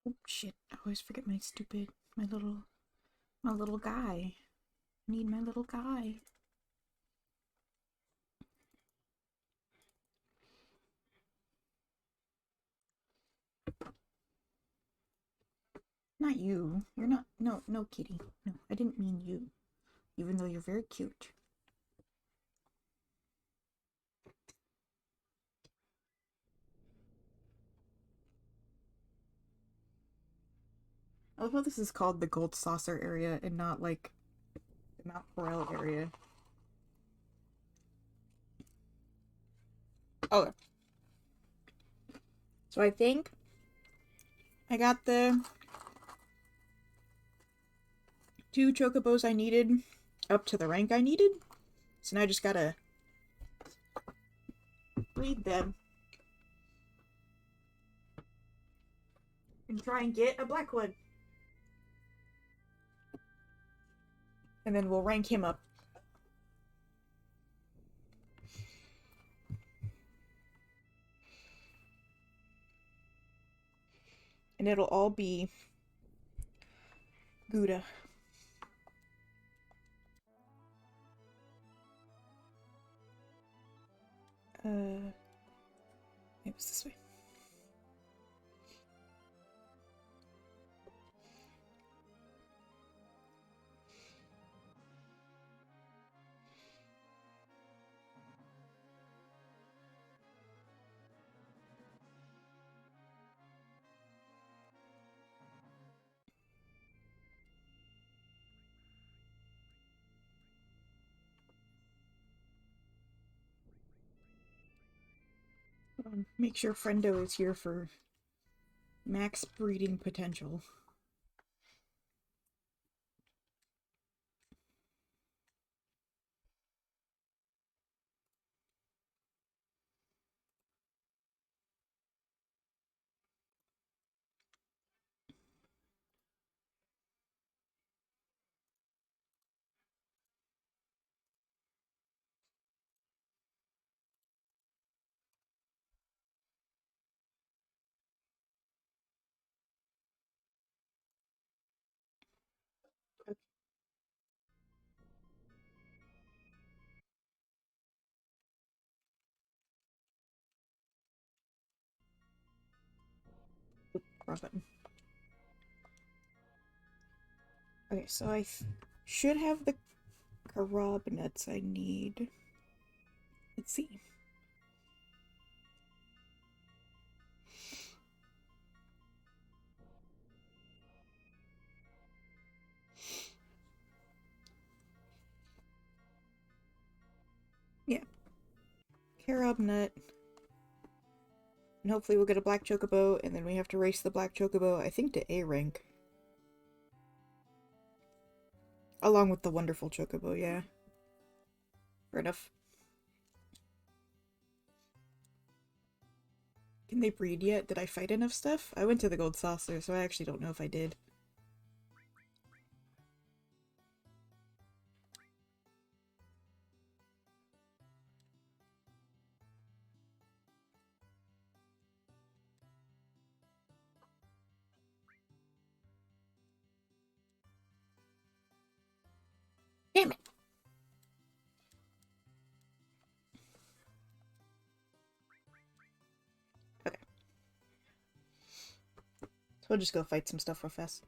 Oh shit, I always forget my little guy. I need my little guy. Not you. You're not, no kitty. No, I didn't mean you. Even though you're very cute. I love how this is called the Gold Saucer area and not like the Mount Corel area. Oh, so I think I got the 2 chocobos I needed up to the rank I needed. So now I just gotta breed them and try and get a black one. And then we'll rank him up. And it'll all be Gouda. It was this way. Make sure Friendo is here for max breeding potential. Wrong button. Okay, so I should have the carob nuts I need. Let's see. Yeah. Carob nut. And hopefully we'll get a black chocobo, and then we have to race the black chocobo, I think, to A rank. Along with the wonderful chocobo, yeah. Fair enough. Can they breed yet? Did I fight enough stuff? I went to the gold saucer, so I actually don't know if I did. Damn it! Okay. So we'll just go fight some stuff real fast.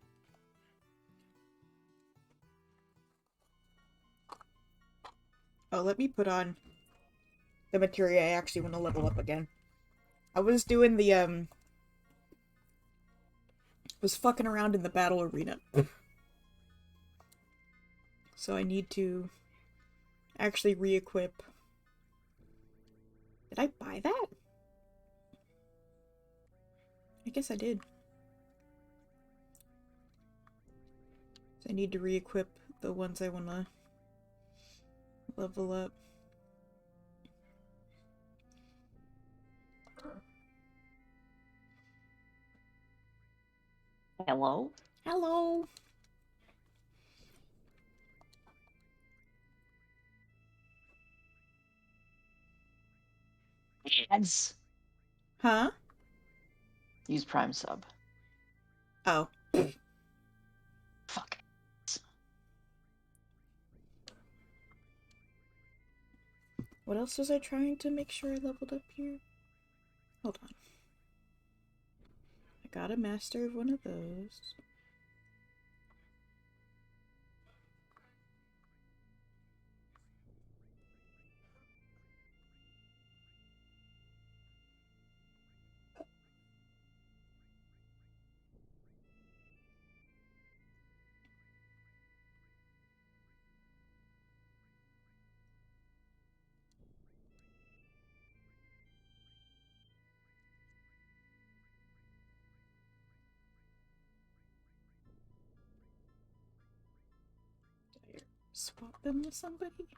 Oh, let me put on the materia I actually want to level up again. I was doing the, was fucking around in the battle arena. So I need to actually re-equip. Did I buy that? I guess I did. So I need to re-equip the ones I want to level up. Hello? Hello! Ads. Huh? Use Prime sub. Oh. Fuck. What else was I trying to make sure I leveled up here? Hold on. I got a master of one of those. Did I swap them with somebody?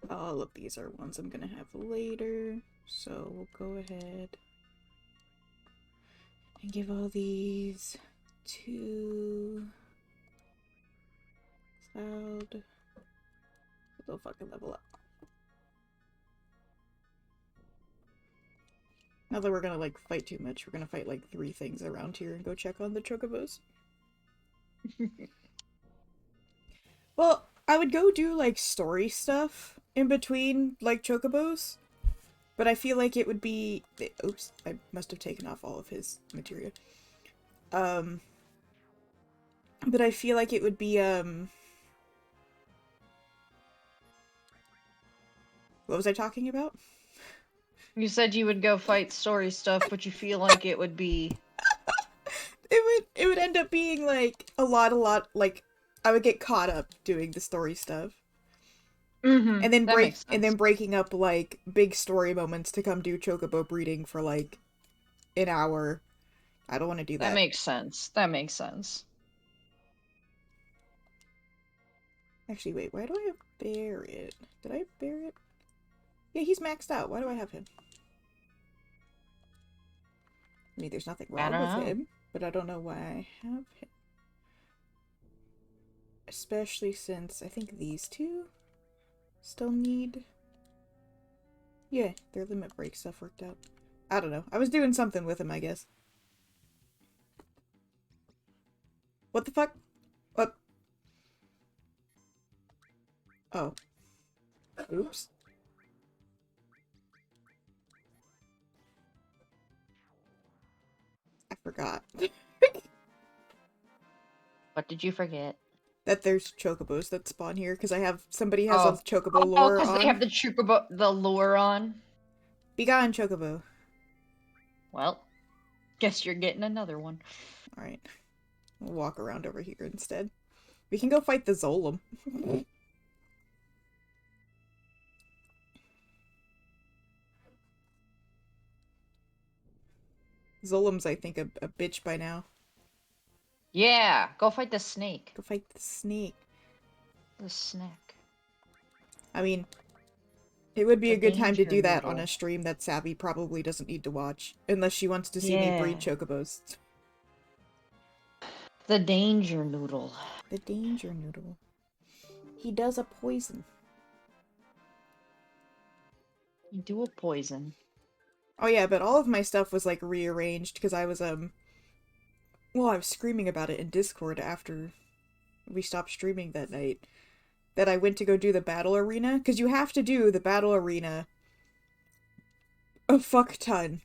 All of these are ones I'm gonna have later, so we'll go ahead and give all these to Cloud. They'll fucking level up. Not that we're gonna like fight too much, we're gonna fight like 3 things around here and go check on the chocobos. Well, I would go do like story stuff in between like chocobos, but I feel like it would be. Oops, I must have taken off all of his materia. But I feel like it would be what was I talking about? You said you would go fight story stuff, but you feel like it would be... It would end up being like a lot like I would get caught up doing the story stuff. Mm-hmm. And then That makes sense. breaking up like big story moments to come do chocobo breeding for like an hour. I don't want to do That that. makes sense. That makes sense. Actually, wait, why do I have Barret? Did I have Barret? Yeah, he's maxed out. Why do I have him? I mean, there's nothing I wrong don't with know. him, but I don't know why I have him. Especially since I think these two still need... Yeah, their limit break stuff worked out. I don't know. I was doing something with him, I guess. What the fuck? What? Oh. Oops. I forgot. What did you forget? That there's chocobos that spawn here, because I have... Somebody has a Oh. chocobo Oh, lure because they on. have the chocobo, the lure on. Be gone, chocobo. Well, guess you're getting another one. Alright. We'll walk around over here instead. We can go fight the Zolom. Zolom's, I think, a bitch by now. Yeah, go fight the snake. Go fight the snake. The snack. I mean, it would be The a good time to danger do that on noodle. a stream that Savvy probably doesn't need to watch. Unless she wants to see me breed Yeah. chocobos. The danger noodle. The danger noodle. He does a poison. You do a poison. Oh yeah, but all of my stuff was like rearranged because I was well, I was screaming about it in Discord after we stopped streaming that night. That I went to go do the battle arena, because you have to do the battle arena a fuck ton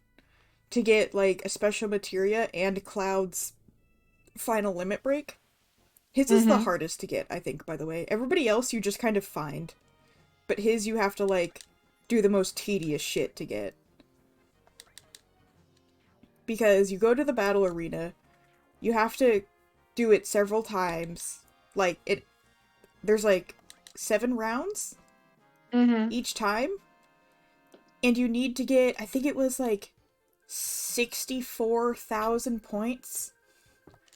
to get like a special materia and Cloud's final limit break. His is the Mm-hmm. hardest to get, I think, by the way. Everybody else you just kind of find. But his you have to like do the most tedious shit to get. Because you go to the battle arena, you have to do it several times. Like there's like 7 rounds Mm-hmm. each time. And you need to get, I think it was like 64,000 points.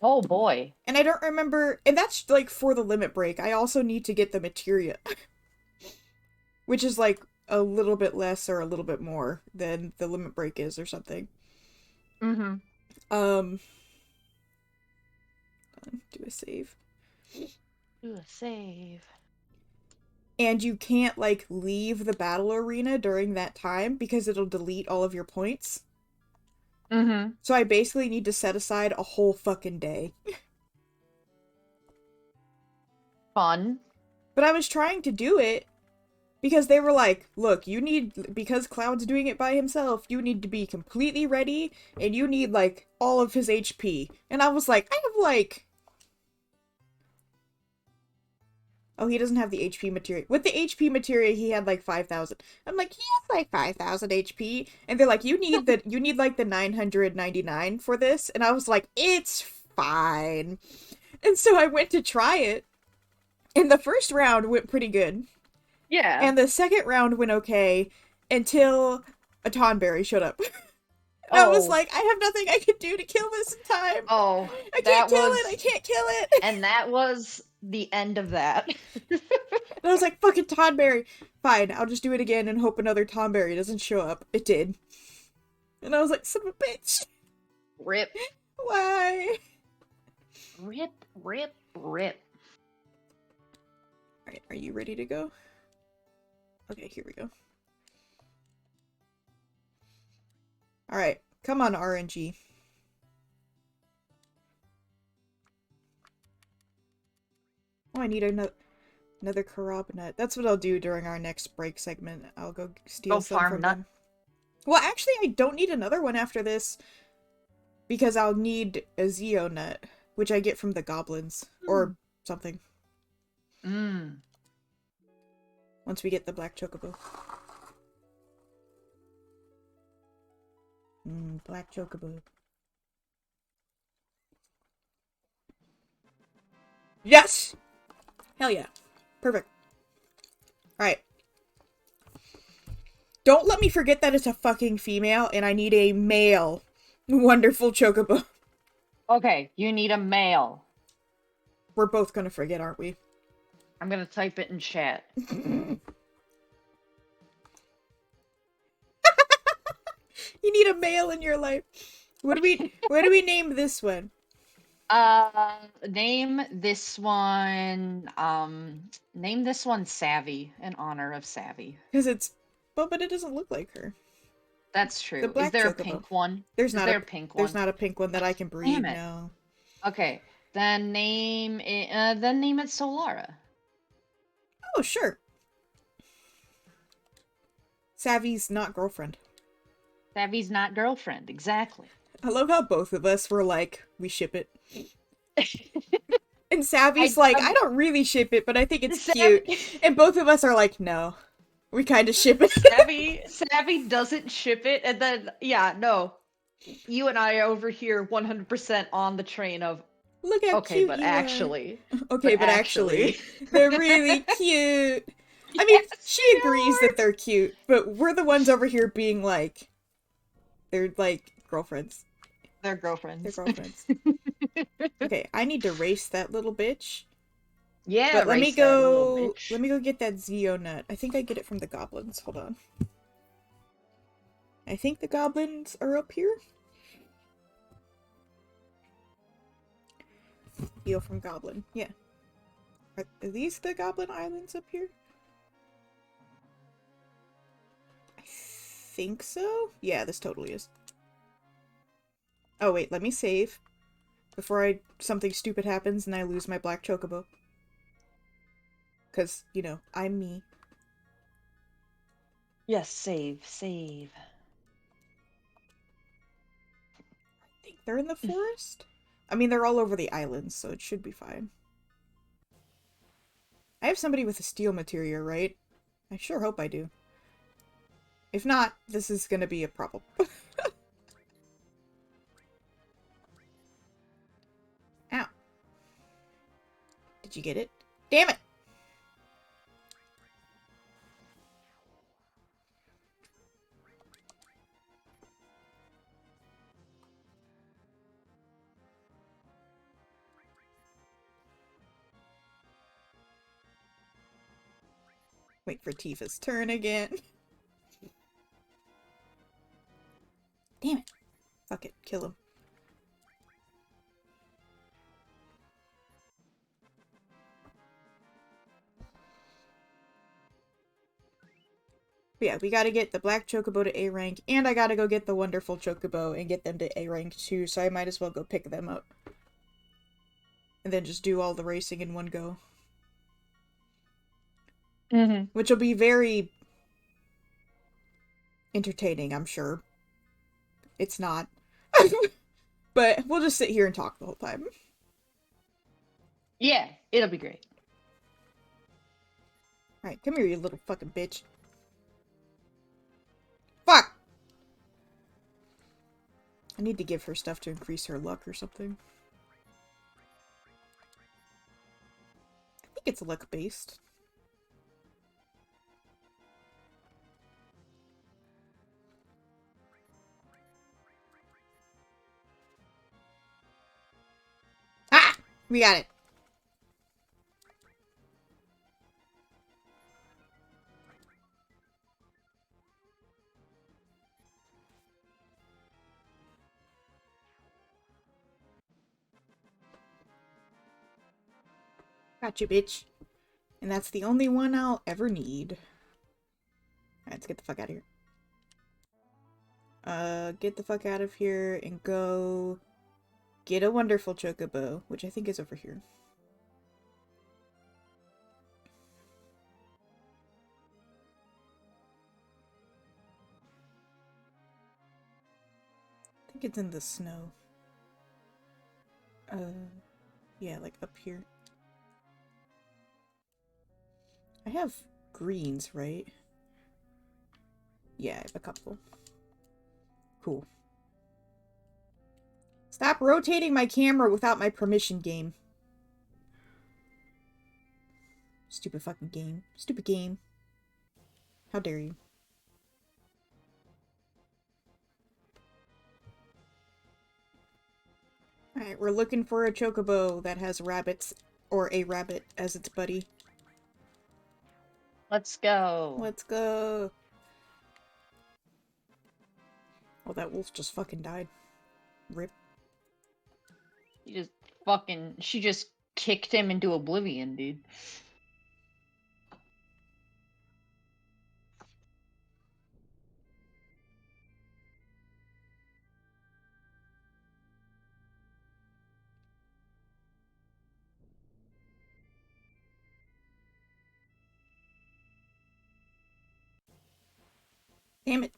Oh boy. And I don't remember, and that's like for the limit break. I also need to get the materia, which is like a little bit less or a little bit more than the limit break is or something. Mm-hmm. Um, do a save. Do a save. And you can't, like, leave the battle arena during that time because it'll delete all of your points. Mm-hmm. So I basically need to set aside a whole fucking day. Fun. But I was trying to do it because they were like, look, you need, because Cloud's doing it by himself, you need to be completely ready and you need, like, all of his HP. And I was like, I have, like, oh, he doesn't have the HP materia. With the HP materia, he had like 5,000. I'm like, he has like 5,000 HP. And they're like, you need like the 999 for this. And I was like, it's fine. And so I went to try it. And the first round went pretty good. Yeah. And the second round went okay until a Tonberry showed up. And I was Oh. like, I have nothing I can do to kill this in time. Oh. I can't That kill it. I was, can't kill it. and that was the end of that. And I was like, fucking Tonberry. Fine, I'll just do it again and hope another Tonberry doesn't show up. It did. And I was like, son of a bitch. Rip. Why? Rip. Rip. Rip. Alright, are you ready to go? Okay, here we go. Alright, come on, RNG. Oh, I need another Karab nut. That's what I'll do during our next break segment. I'll go steal Go some farm from nut. them. Well, actually, I don't need another one after this because I'll need a Zeo nut, which I get from the goblins or something Mmm. once we get the black chocobo. Black chocobo. Yes! Hell yeah. Perfect. Alright. Don't let me forget that it's a fucking female and I need a male wonderful chocobo. Okay, you need a male. We're both gonna forget, aren't we? I'm gonna type it in chat. You need a male in your life. What do we name this one? Name this one Savvy in honor of Savvy. Because it's but it doesn't look like her. That's The true. Is black there a chocobo. pink one? There's Is not a there a pink there's one? not a pink one that I can Damn breed, it. no. Okay, then name it Solara. Oh, sure. Savvy's not girlfriend. Savvy's not girlfriend, exactly. I love how both of us were like, we ship it. And Savvy's I like, I don't really ship it, but I think it's cute. Savvy, And both of us are like, no. We kind of ship it. Savvy doesn't ship it, and then yeah, no. You and I are over here 100% on the train of Look how okay, cute but you are. actually, Okay, but actually, they're really cute. I mean, yes, she they agrees are. that they're cute, but we're the ones over here being like, they're like girlfriends. They're They're girlfriends. girlfriends. Okay, I need to race that little bitch. Yeah, But race that little let bitch. me go get that Zeo nut. I think I get it from the goblins. Hold on. I think the goblins are up here. Steal from goblin. Yeah. Are these the goblin islands up here? I think so. Yeah, this totally is. Oh wait, let me save before something stupid happens and I lose my black chocobo. Cause, you know, I'm me. Yes, save. I think they're in the forest? I mean, they're all over the islands, so it should be fine. I have somebody with a steel materia, right? I sure hope I do. If not, this is gonna be a problem. Ow. Did you get it? Damn it! Wait for Tifa's turn again. Damn it. Fuck it, kill him. But yeah, we gotta get the black chocobo to A rank, and I gotta go get the wonderful chocobo and get them to A rank too, so I might as well go pick them up. And then just do all the racing in one go. Mm-hmm. Which will be very entertaining, I'm sure. It's not. But we'll just sit here and talk the whole time. Yeah, it'll be great. Alright, come here, you little fucking bitch. Fuck! I need to give her stuff to increase her luck or something. I think it's luck-based. Ah! We got it. Got you, bitch. And that's the only one I'll ever need. Alright, let's get the fuck out of here. Get the fuck out of here and go get a wonderful chocobo, which I think is over here. I think it's in the snow. Yeah, like up here. I have greens, right? Yeah, I have a couple. Cool. Stop rotating my camera without my permission, game. Stupid fucking game. Stupid game. How dare you. Alright, we're looking for a chocobo that has rabbits, or a rabbit as its buddy. Let's go. Let's go. Oh, that wolf just fucking died. Rip. She just kicked him into oblivion, dude. Damn it.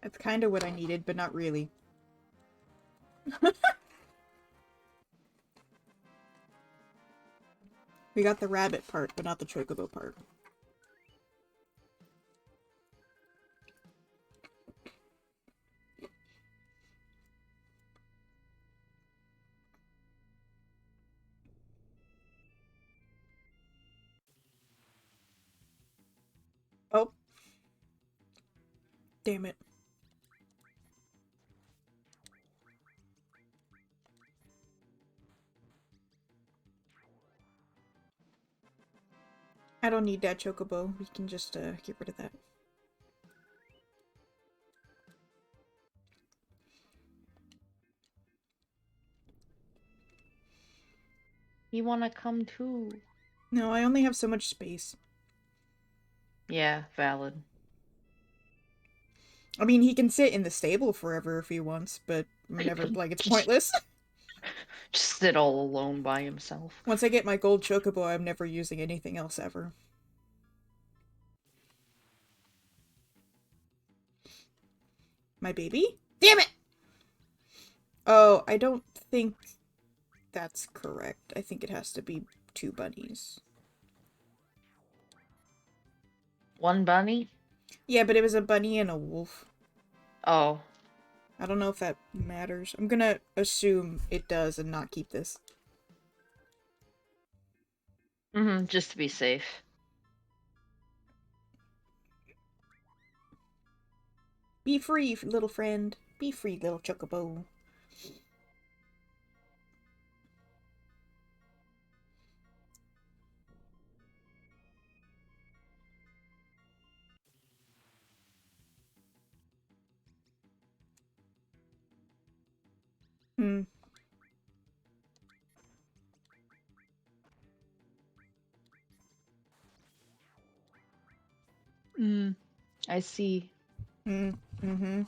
That's kind of what I needed, but not really. We got the rabbit part, but not the chocobo part. Oh. Damn it. I don't need that chocobo. We can just get rid of that. You wanna come too? No, I only have so much space. Yeah, valid. I mean, he can sit in the stable forever if he wants, but whenever, like, it's pointless. Just sit all alone by himself. Once I get my gold chocobo, I'm never using anything else ever. My baby? Damn it! Oh, I don't think that's correct. I think it has to be 2 bunnies. One bunny? Yeah, but it was a bunny and a wolf. Oh. I don't know if that matters. I'm gonna assume it does and not keep this. Mm-hmm, just to be safe. Be free, little friend. Be free, little chocobo. Hmm. Mm, I see. Hmm. Mm-hmm.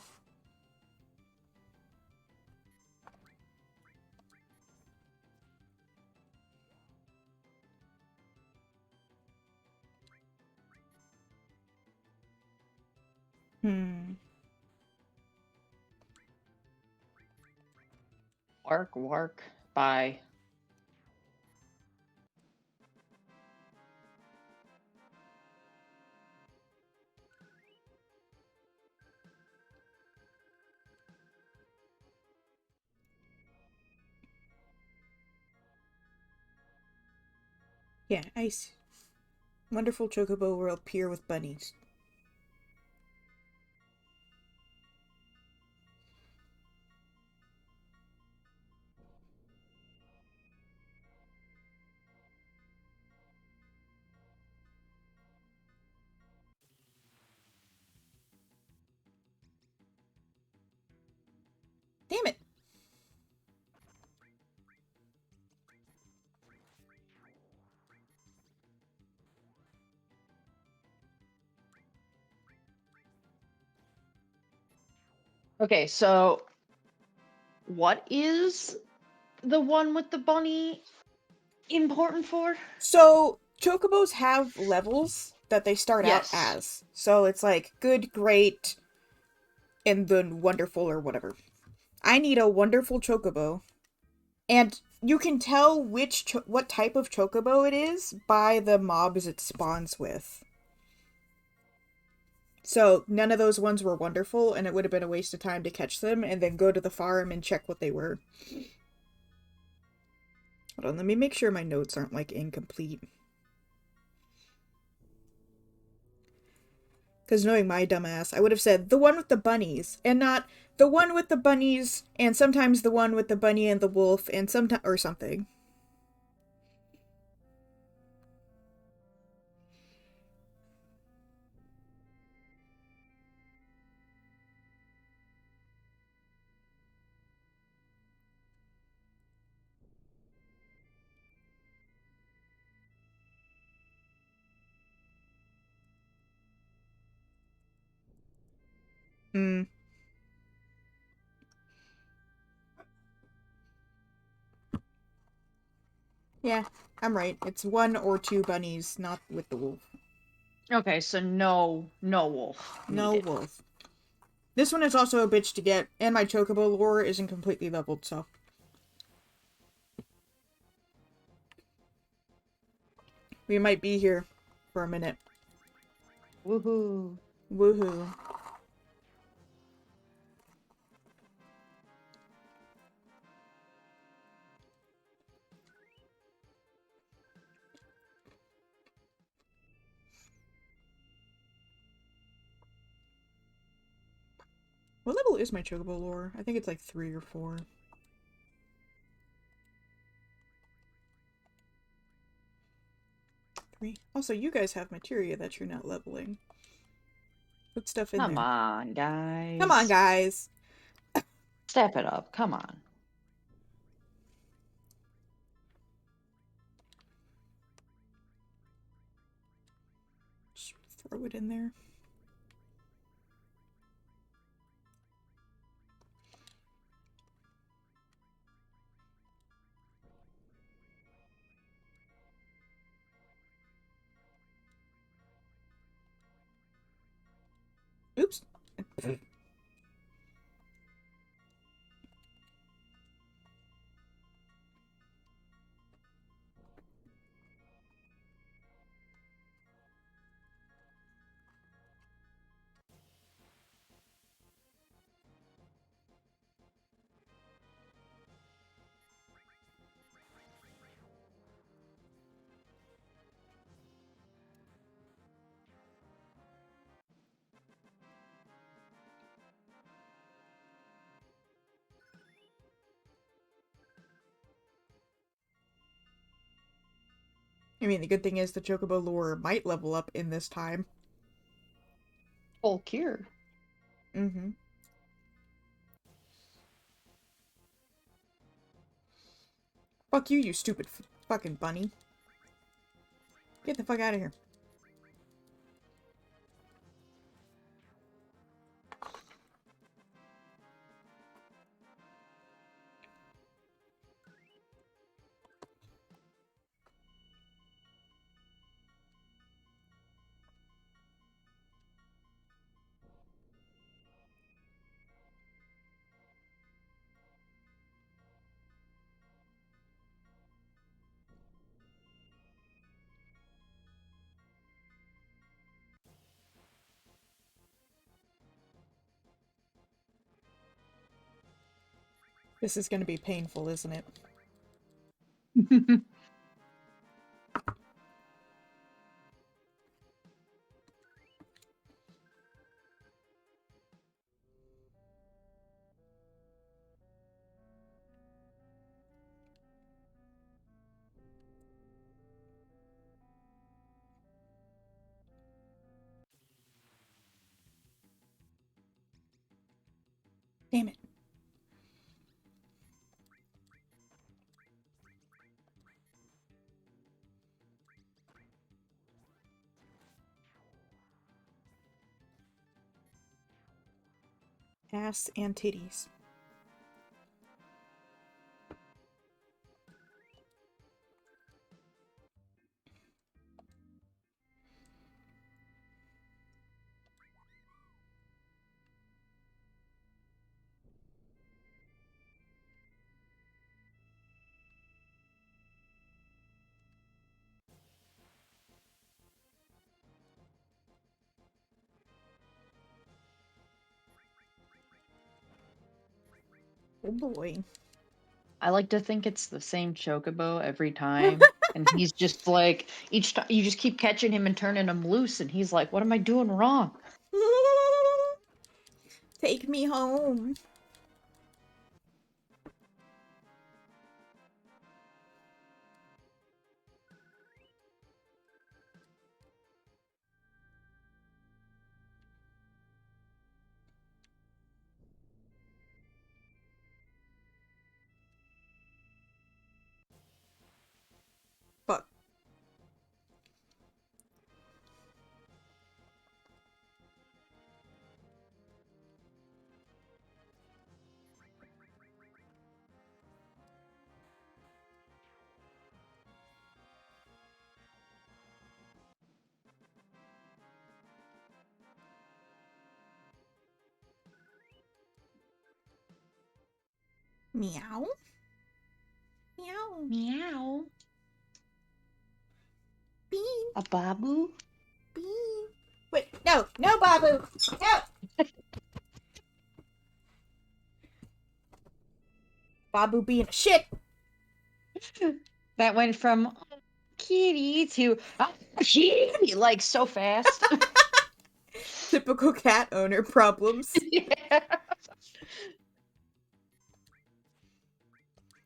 Hmm. Work, work. Bye. Yeah, ice. Wonderful Chocobo will appear with bunnies. Damn it! Okay, so what is the one with the bunny important for? So, Chocobos have levels that they start out Yes. as. So it's like good, great, and then wonderful or whatever. I need a wonderful Chocobo. And you can tell what type of Chocobo it is by the mobs it spawns with. So none of those ones were wonderful, and it would have been a waste of time to catch them and then go to the farm and check what they were. Hold on, let me make sure my notes aren't like incomplete. Because knowing my dumbass, I would have said the one with the bunnies, and not the one with the bunnies, and sometimes the one with the bunny and the wolf, and sometimes or something. Hmm. Yeah, I'm right. It's one or two bunnies, not with the wolf. Okay, so no wolf No needed. wolf. This one is also a bitch to get, and my Chocobo lore isn't completely leveled, so. We might be here for a minute. Woohoo. Woohoo. What level is my Chocobo lore? I think it's like 3 or 4. 3. Also, you guys have materia that you're not leveling. Put stuff in Come there. on, Come on, guys. guys. Step it up. Come on. Just throw it in there. Oops. I mean, the good thing is the Chocobo lore might level up in this time. Full cure. Mm-hmm. Fuck you, you stupid fucking bunny. Get the fuck out of here. This is gonna be painful, isn't it? Damn it. Ass and titties. Oh boy. I like to think it's the same Chocobo every time. And he's just like, each time you just keep catching him and turning him loose, and he's like, what am I doing wrong? Take me home. Fuck. Meow. Meow. Meow. Bean. A babu? Bean. Wait, no, no, Babu. No. Babu being a shit. That went from kitty to kitty, like so fast. Typical cat owner problems. Yeah.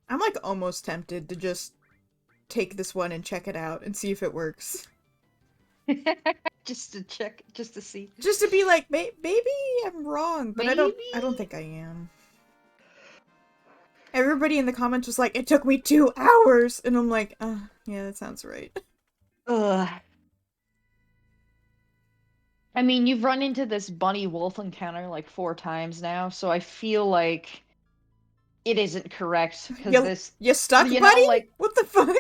I'm like almost tempted to just take this one and check it out and see if it works. Just to check, just to see. Just to be like, maybe I'm wrong, but I Maybe. don't think I am. Everybody in the comments was like, it took me 2 hours, and I'm like, yeah, that sounds right. Ugh. I mean, you've run into this bunny wolf encounter like 4 times now, so I feel like it isn't correct because You this, you stuck, you know, buddy? like, What the fuck?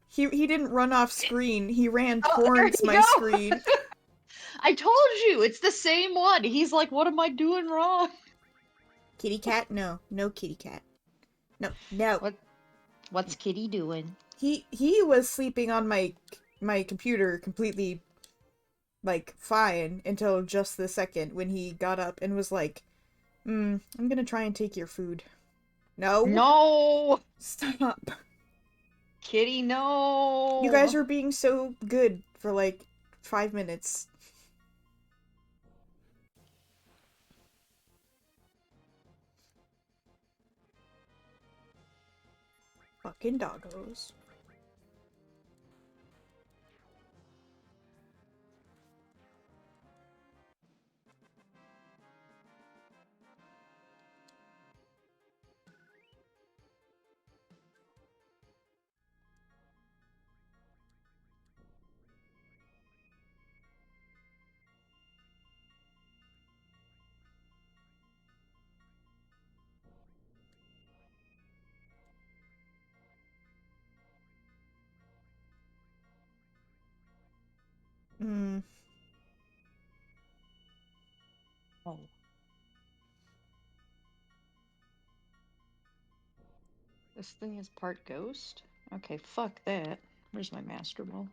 He didn't run off screen. He ran oh, there towards you my go. screen. I told you, it's the same one. He's like, what am I doing wrong? Kitty cat? No. No kitty cat. No. No. What's Kitty doing? He was sleeping on my computer completely like fine until just the second when he got up and was like, I'm gonna try and take your food. No. No, Stop. Kitty, You guys no. were being so good for like 5 minutes. Fucking doggos. Hmm. Oh. This thing is part ghost? Okay, fuck that. Where's my master ball?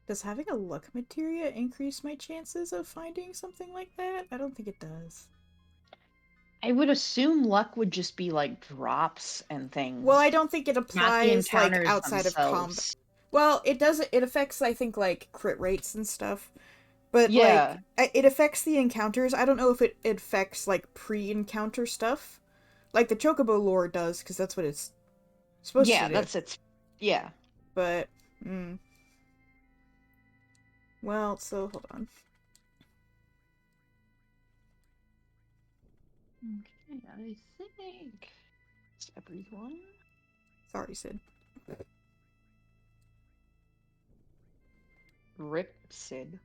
Does having a luck materia increase my chances of finding something like that? I don't think it does. I would assume luck would just be like drops and Well, I things, don't think it not the applies like encounters outside of combat. themselves. Well, it does. It affects, I think, like crit rates and stuff. But Yeah, like, it affects the encounters. I don't know if it affects like pre-encounter stuff, like the Chocobo lore does, because that's what it's supposed to yeah, do. that's its. Yeah. But, well, so hold on. Okay, I think it's everyone. Sorry, Sid. Rip Sid.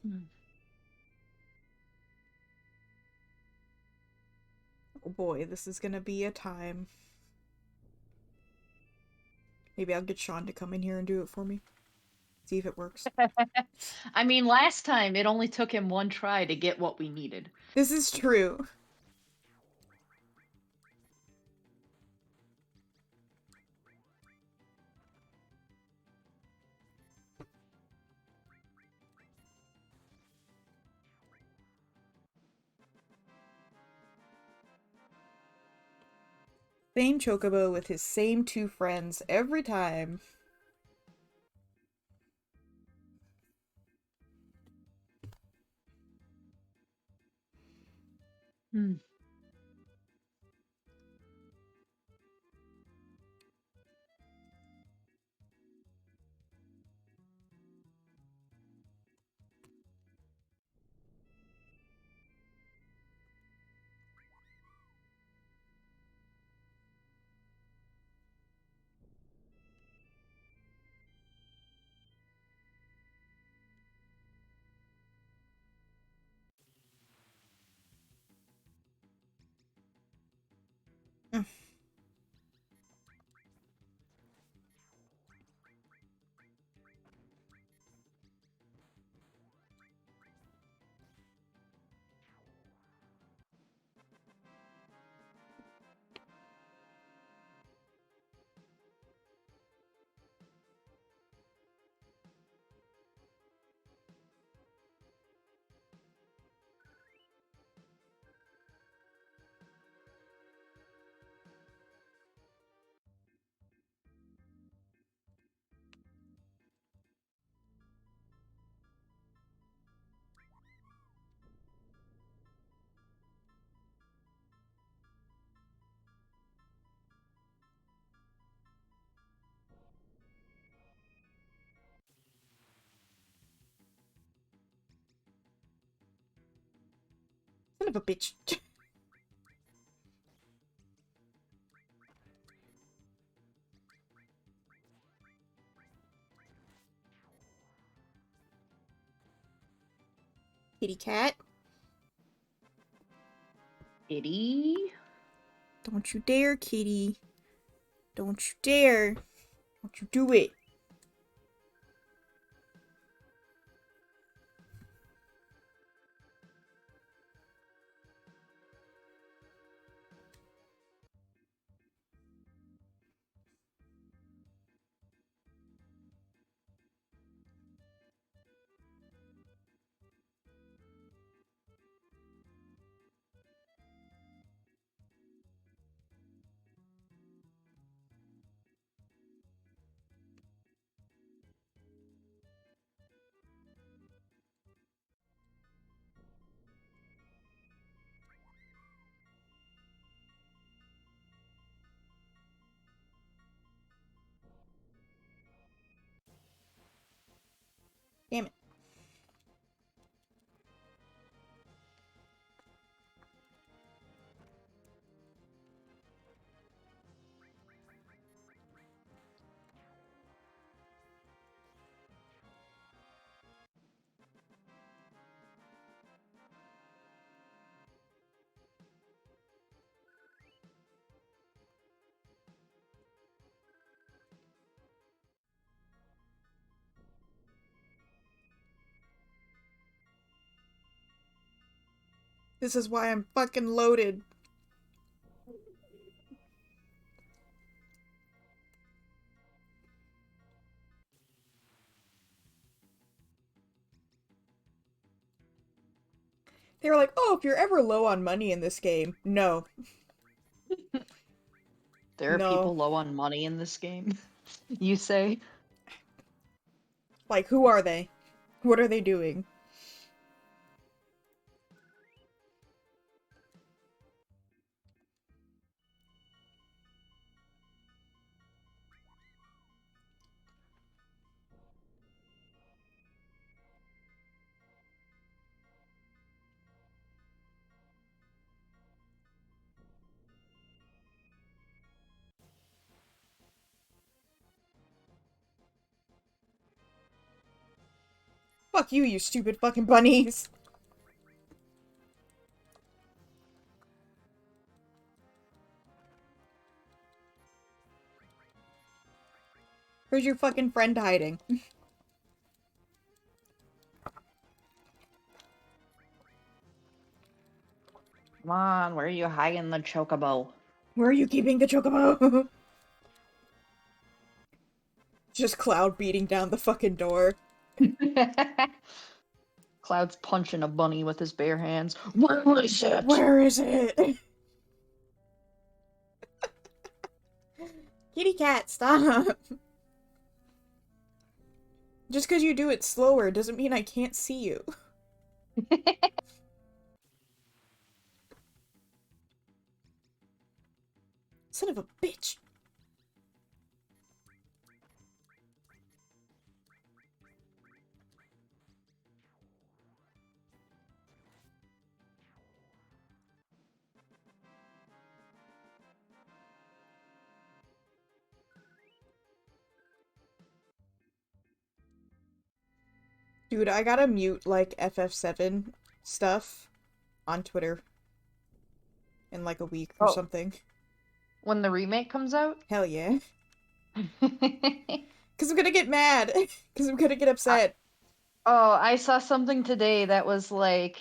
Hmm. Oh boy, this is gonna be a time. Maybe I'll get Sean to come in here and do it for me. See if it works. I mean, last time it only took him one try to get what we needed. This is true. Same Chocobo with his same two friends every time. Hmm. Mm. Son of a bitch. Kitty cat. Itty. Don't you dare, kitty. Don't you dare. Don't you do it. This is why I'm fucking loaded. They were like, oh, if you're ever low on money in this game. No. There are No. people low on money in this game, you say? Like, who are they? What are they doing? Fuck you, you stupid fucking bunnies. Where's your fucking friend hiding? Come on, where are you hiding the chocobo? Where are you keeping the chocobo? Just Cloud beating down the fucking door. Cloud's punching a bunny with his bare hands. Where is it? Where is it? Kitty cat, stop. Just because you do it slower doesn't mean I can't see you. Son of a bitch. Dude, I gotta mute, like, FF7 stuff on Twitter in, like, a week or Oh, something. when the remake comes out? Hell yeah. Because I'm gonna get mad. Because I'm gonna get upset. Oh, I saw something today that was like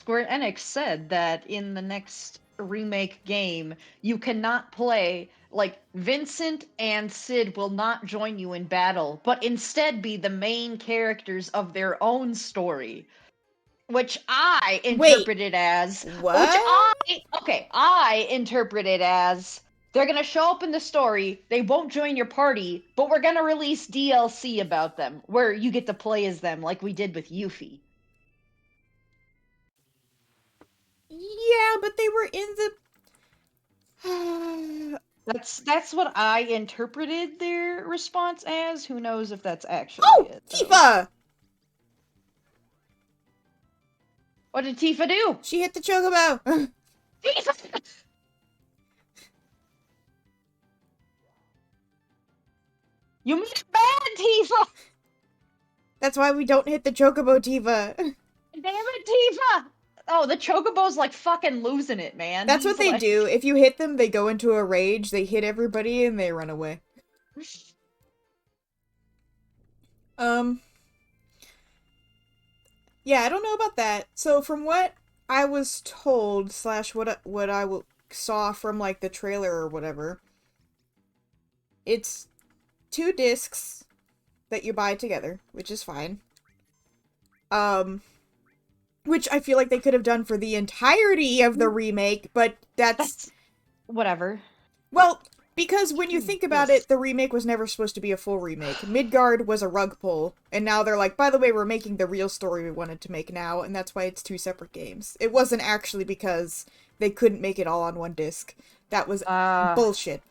Square Enix said that in the next remake game, you cannot play, like, Vincent and Sid will not join you in battle, but instead be the main characters of their own story. Which I Wait, interpreted as, what? I interpret it as they're gonna show up in the story, they won't join your party, but we're gonna release DLC about them, where you get to play as them, like we did with Yuffie. Yeah, but they were in the... That's what I interpreted their response as. Who knows if that's actually Oh! it, though. Tifa! What did Tifa do? She hit the chocobo! Tifa! You made it bad, Tifa! That's why we don't hit the chocobo, Tifa. Damn it, Tifa! Oh, the Chocobo's like fucking losing it, man. That's what He's they like, do. If you hit them, they go into a rage, they hit everybody, and they run away. Um, yeah, I don't know about that. So from what I was told, slash what I saw from, like, the trailer or whatever, it's 2 discs that you buy together, which is fine. Um, which I feel like they could have done for the entirety of the remake, but that's... that's whatever. Well, because when you Two think about discs. it, the remake was never supposed to be a full remake. Midgard was a rug pull, and now they're like, by the way, we're making the real story we wanted to make now, and that's why it's 2 separate games. It wasn't actually because they couldn't make it all on 1 disc. That was bullshit.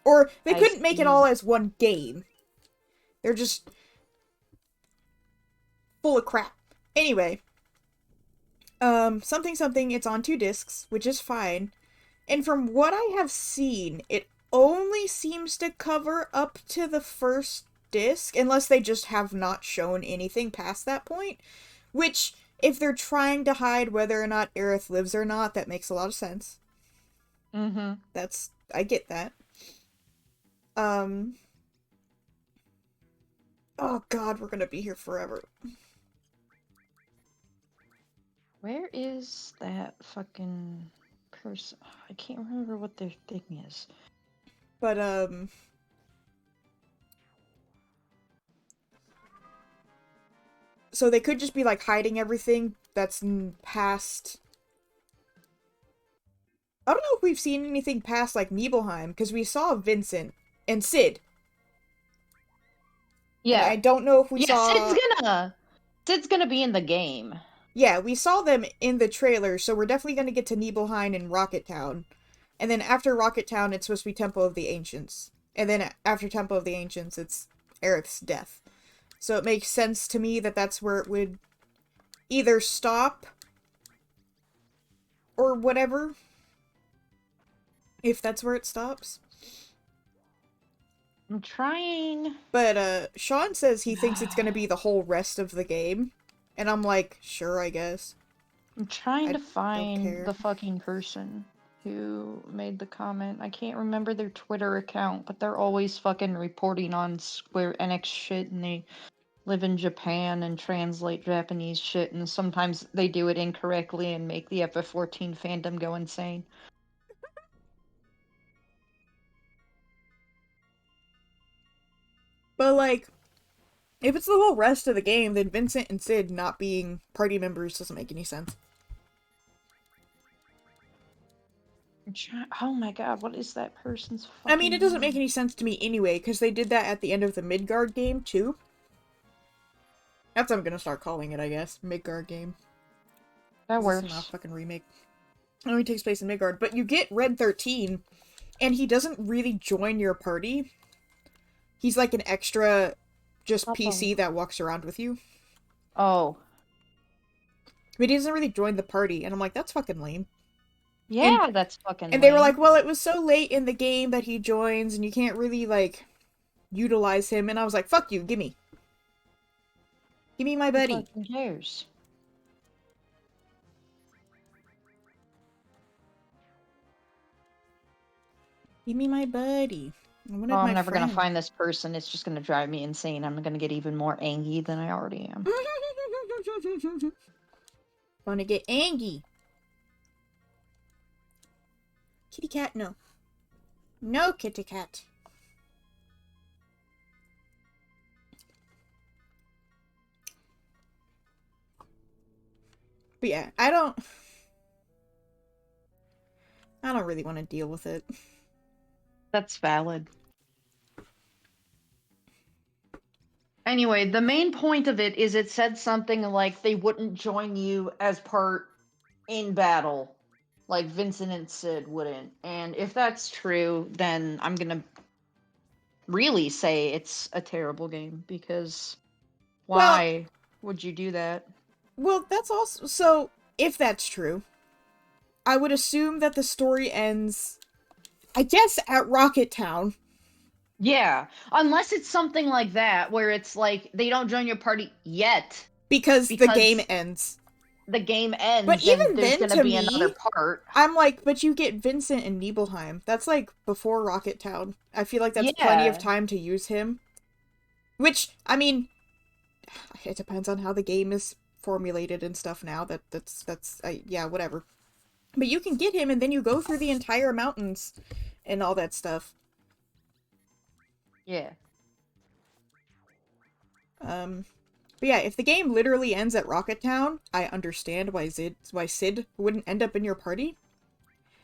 Or they I couldn't make it see. all as one game. They're just full of crap. Anyway, something something, it's on 2 discs, which is fine. And from what I have seen, it only seems to cover up to the first disc, unless they just have not shown anything past that point. Which, if they're trying to hide whether or not Aerith lives or not, that makes a lot of sense. Mm-hmm. I get that. Um, oh god, we're gonna be here forever. Where is that fucking person? I can't remember what their thing is. But, so they could just be, like, hiding everything that's past... I don't know if we've seen anything past, like, Nibelheim, because we saw Vincent and Sid. And Yeah. I don't know if we Yeah, saw... Sid's gonna be in the game. Yeah, we saw them in the trailer, so we're definitely going to get to Nibelheim and Rocket Town. And then after Rocket Town, it's supposed to be Temple of the Ancients. And then after Temple of the Ancients, it's Aerith's death. So it makes sense to me that that's where it would either stop or whatever. If that's where it stops. I'm trying. But Sean says he thinks it's going to be the whole rest of the game. And I'm like, sure, I guess. I'm trying I to don't find care. the fucking person who made the comment. I can't remember their Twitter account, but they're always fucking reporting on Square Enix shit, and they live in Japan and translate Japanese shit, and sometimes they do it incorrectly and make the FF14 fandom go insane. But, like, if it's the whole rest of the game, then Vincent and Sid not being party members doesn't make any sense. Oh my god, what is that person's I mean, fucking it doesn't make name? any sense to me anyway, because they did that at the end of the Midgard game, too. That's what I'm gonna start calling it, I guess. Midgard game. That Because this is not a works. fucking remake. It only takes place in Midgard. But you get Red 13, and he doesn't really join your party. He's like an extra, just PC Uh-oh. that walks around with you. Oh. But he doesn't really join the party, and I'm like, that's fucking lame. And Yeah, that's fucking and they were lame. like, well, it was so late in the game that he joins, and you can't really, like, utilize him. And I was like, fuck you, gimme. Gimme my Who buddy. fucking cares? Gimme my buddy. I Oh, wanted I'm my never gonna friend. find this person. It's just gonna drive me insane. I'm gonna get even more angry than I already am. Wanna get angry. Kitty cat, no. No, kitty cat. But yeah, I don't really want to deal with it. That's valid. Anyway, the main point of it is it said something like they wouldn't join you as part in battle, like Vincent and Sid wouldn't. And if that's true, then I'm gonna really say it's a terrible game because Well, why would you do that? that's also so if that's true, I would assume that the story ends I guess at Rocket Town Yeah, unless it's something like that where it's like they don't join your party yet because the game because ends. the game But ends and even there's then gonna to be another me, part. I'm like, but you get Vincent and Nibelheim. That's like before Rocket Town. I feel like that's plenty of Yeah, time to use him. Which, I mean, it depends on how the game is formulated and stuff now. Yeah, whatever. But you can get him and then you go through the entire mountains and all that stuff. yeah. But yeah, if the game literally ends at Rocket Town, I understand why Sid wouldn't end up in your party.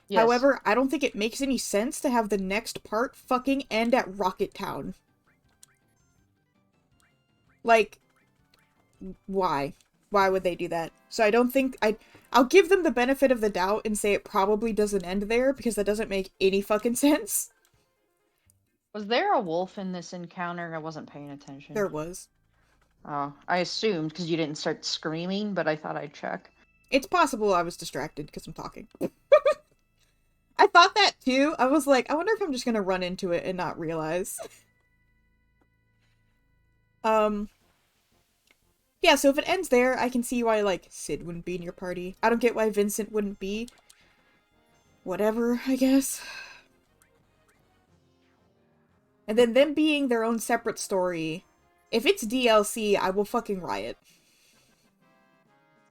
Yes. However, I don't think it makes any sense to have the next part fucking end at Rocket Town. Like, why? Why would they do that? So I don't think I'll give them the benefit of the doubt and say it probably doesn't end there because that doesn't make any fucking sense. Was there a wolf in this encounter? I wasn't paying attention. There was. Oh, I assumed because you didn't start screaming, but I thought I'd check. It's possible I was distracted because I'm talking. I thought that too. I was like, I wonder if I'm just gonna run into it and not realize. Um, yeah, so if it ends there, I can see why, like, Sid wouldn't be in your party. I don't get why Vincent wouldn't be. Whatever, I guess. And then them being their own separate story. If it's DLC, I will fucking riot.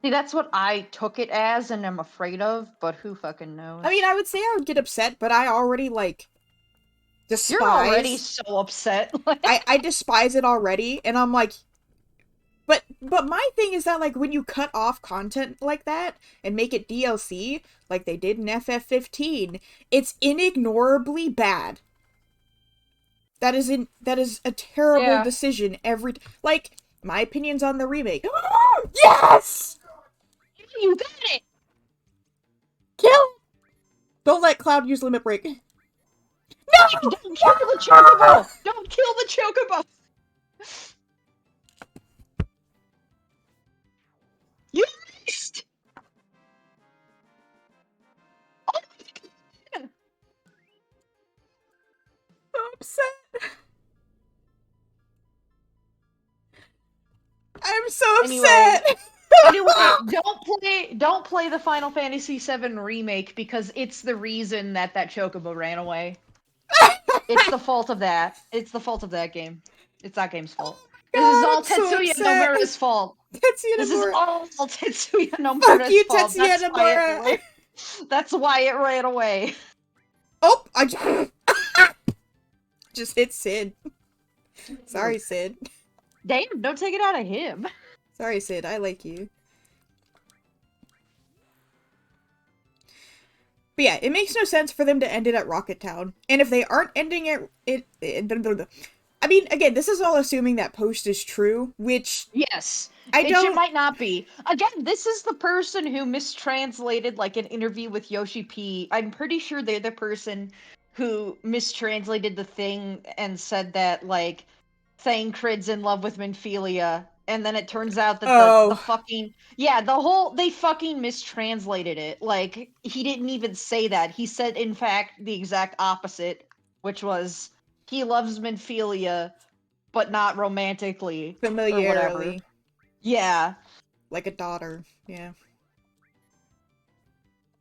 See, that's what I took it as and am afraid of, but who fucking I knows? mean, I would say I would get upset, but I already, like, You're already despise... so upset. I despise it already, and I'm like... But my thing is that, like, when you cut off content like that and make it DLC, like they did in FF15, it's inignorably bad. That is a terrible Yeah. decision like, my opinions on the remake. Yes! You got it! Kill it! Don't let Cloud use limit break. No! Don't kill the Chocobo! Don't kill the Chocobo! You missed! Oh my god! I'm upset. I'm so Anyway, upset. don't play the Final Fantasy VII remake because it's the reason that Chocobo ran away. It's the fault of that. It's the fault of that game. It's that game's fault. This is God, all I'm so Tetsuya upset. Nomura's fault. Tetsuya This is Nomura. all Tetsuya Fuck Nomura's you, fault. Tetsuya Nomura. That's why it ran away. Oh, I just hit Sid. Sorry, Sid. Damn, don't take it out of him. Sorry, Sid. I like you. But yeah, it makes no sense for them to end it at Rocket Town. And if they aren't ending I mean, again, this is all assuming that post is true, which Yes. I Which it don't... might not be. Again, this is the person who mistranslated like an interview with Yoshi P. I'm pretty sure they're the person who mistranslated the thing and said that like Thancred's in love with Minfilia, and then it turns out that the Oh, fucking yeah, the whole they fucking mistranslated it. Like he didn't even say that. He said in fact the exact opposite, which was he loves Minfilia but not romantically or whatever. familiarly. Yeah. Like a daughter. Yeah.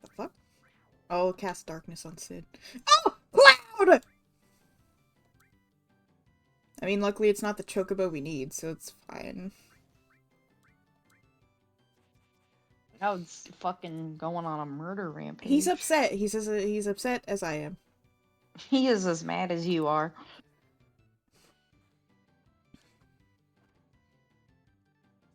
The fuck? Oh, cast darkness on Sid. Oh! Cloud! I mean, luckily it's not the Chocobo we need, so it's fine. Now it's fucking going on a murder rampage. He's upset. He's upset as I am. He is as mad as you are.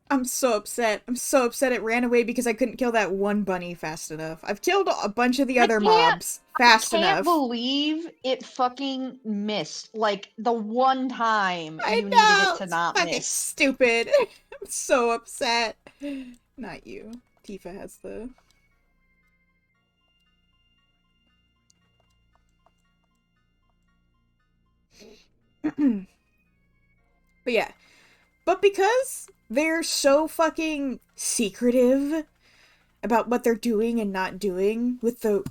I'm so upset. I'm so upset it ran away because I couldn't kill that one bunny fast enough. I've killed a bunch of the other mobs fast Can't enough. believe it fucking missed. Like the one time I you needed it know! to It's not fucking miss. stupid. I'm so upset. Not you. Tifa has the... But yeah. But because they're so fucking secretive about what they're doing and not doing with the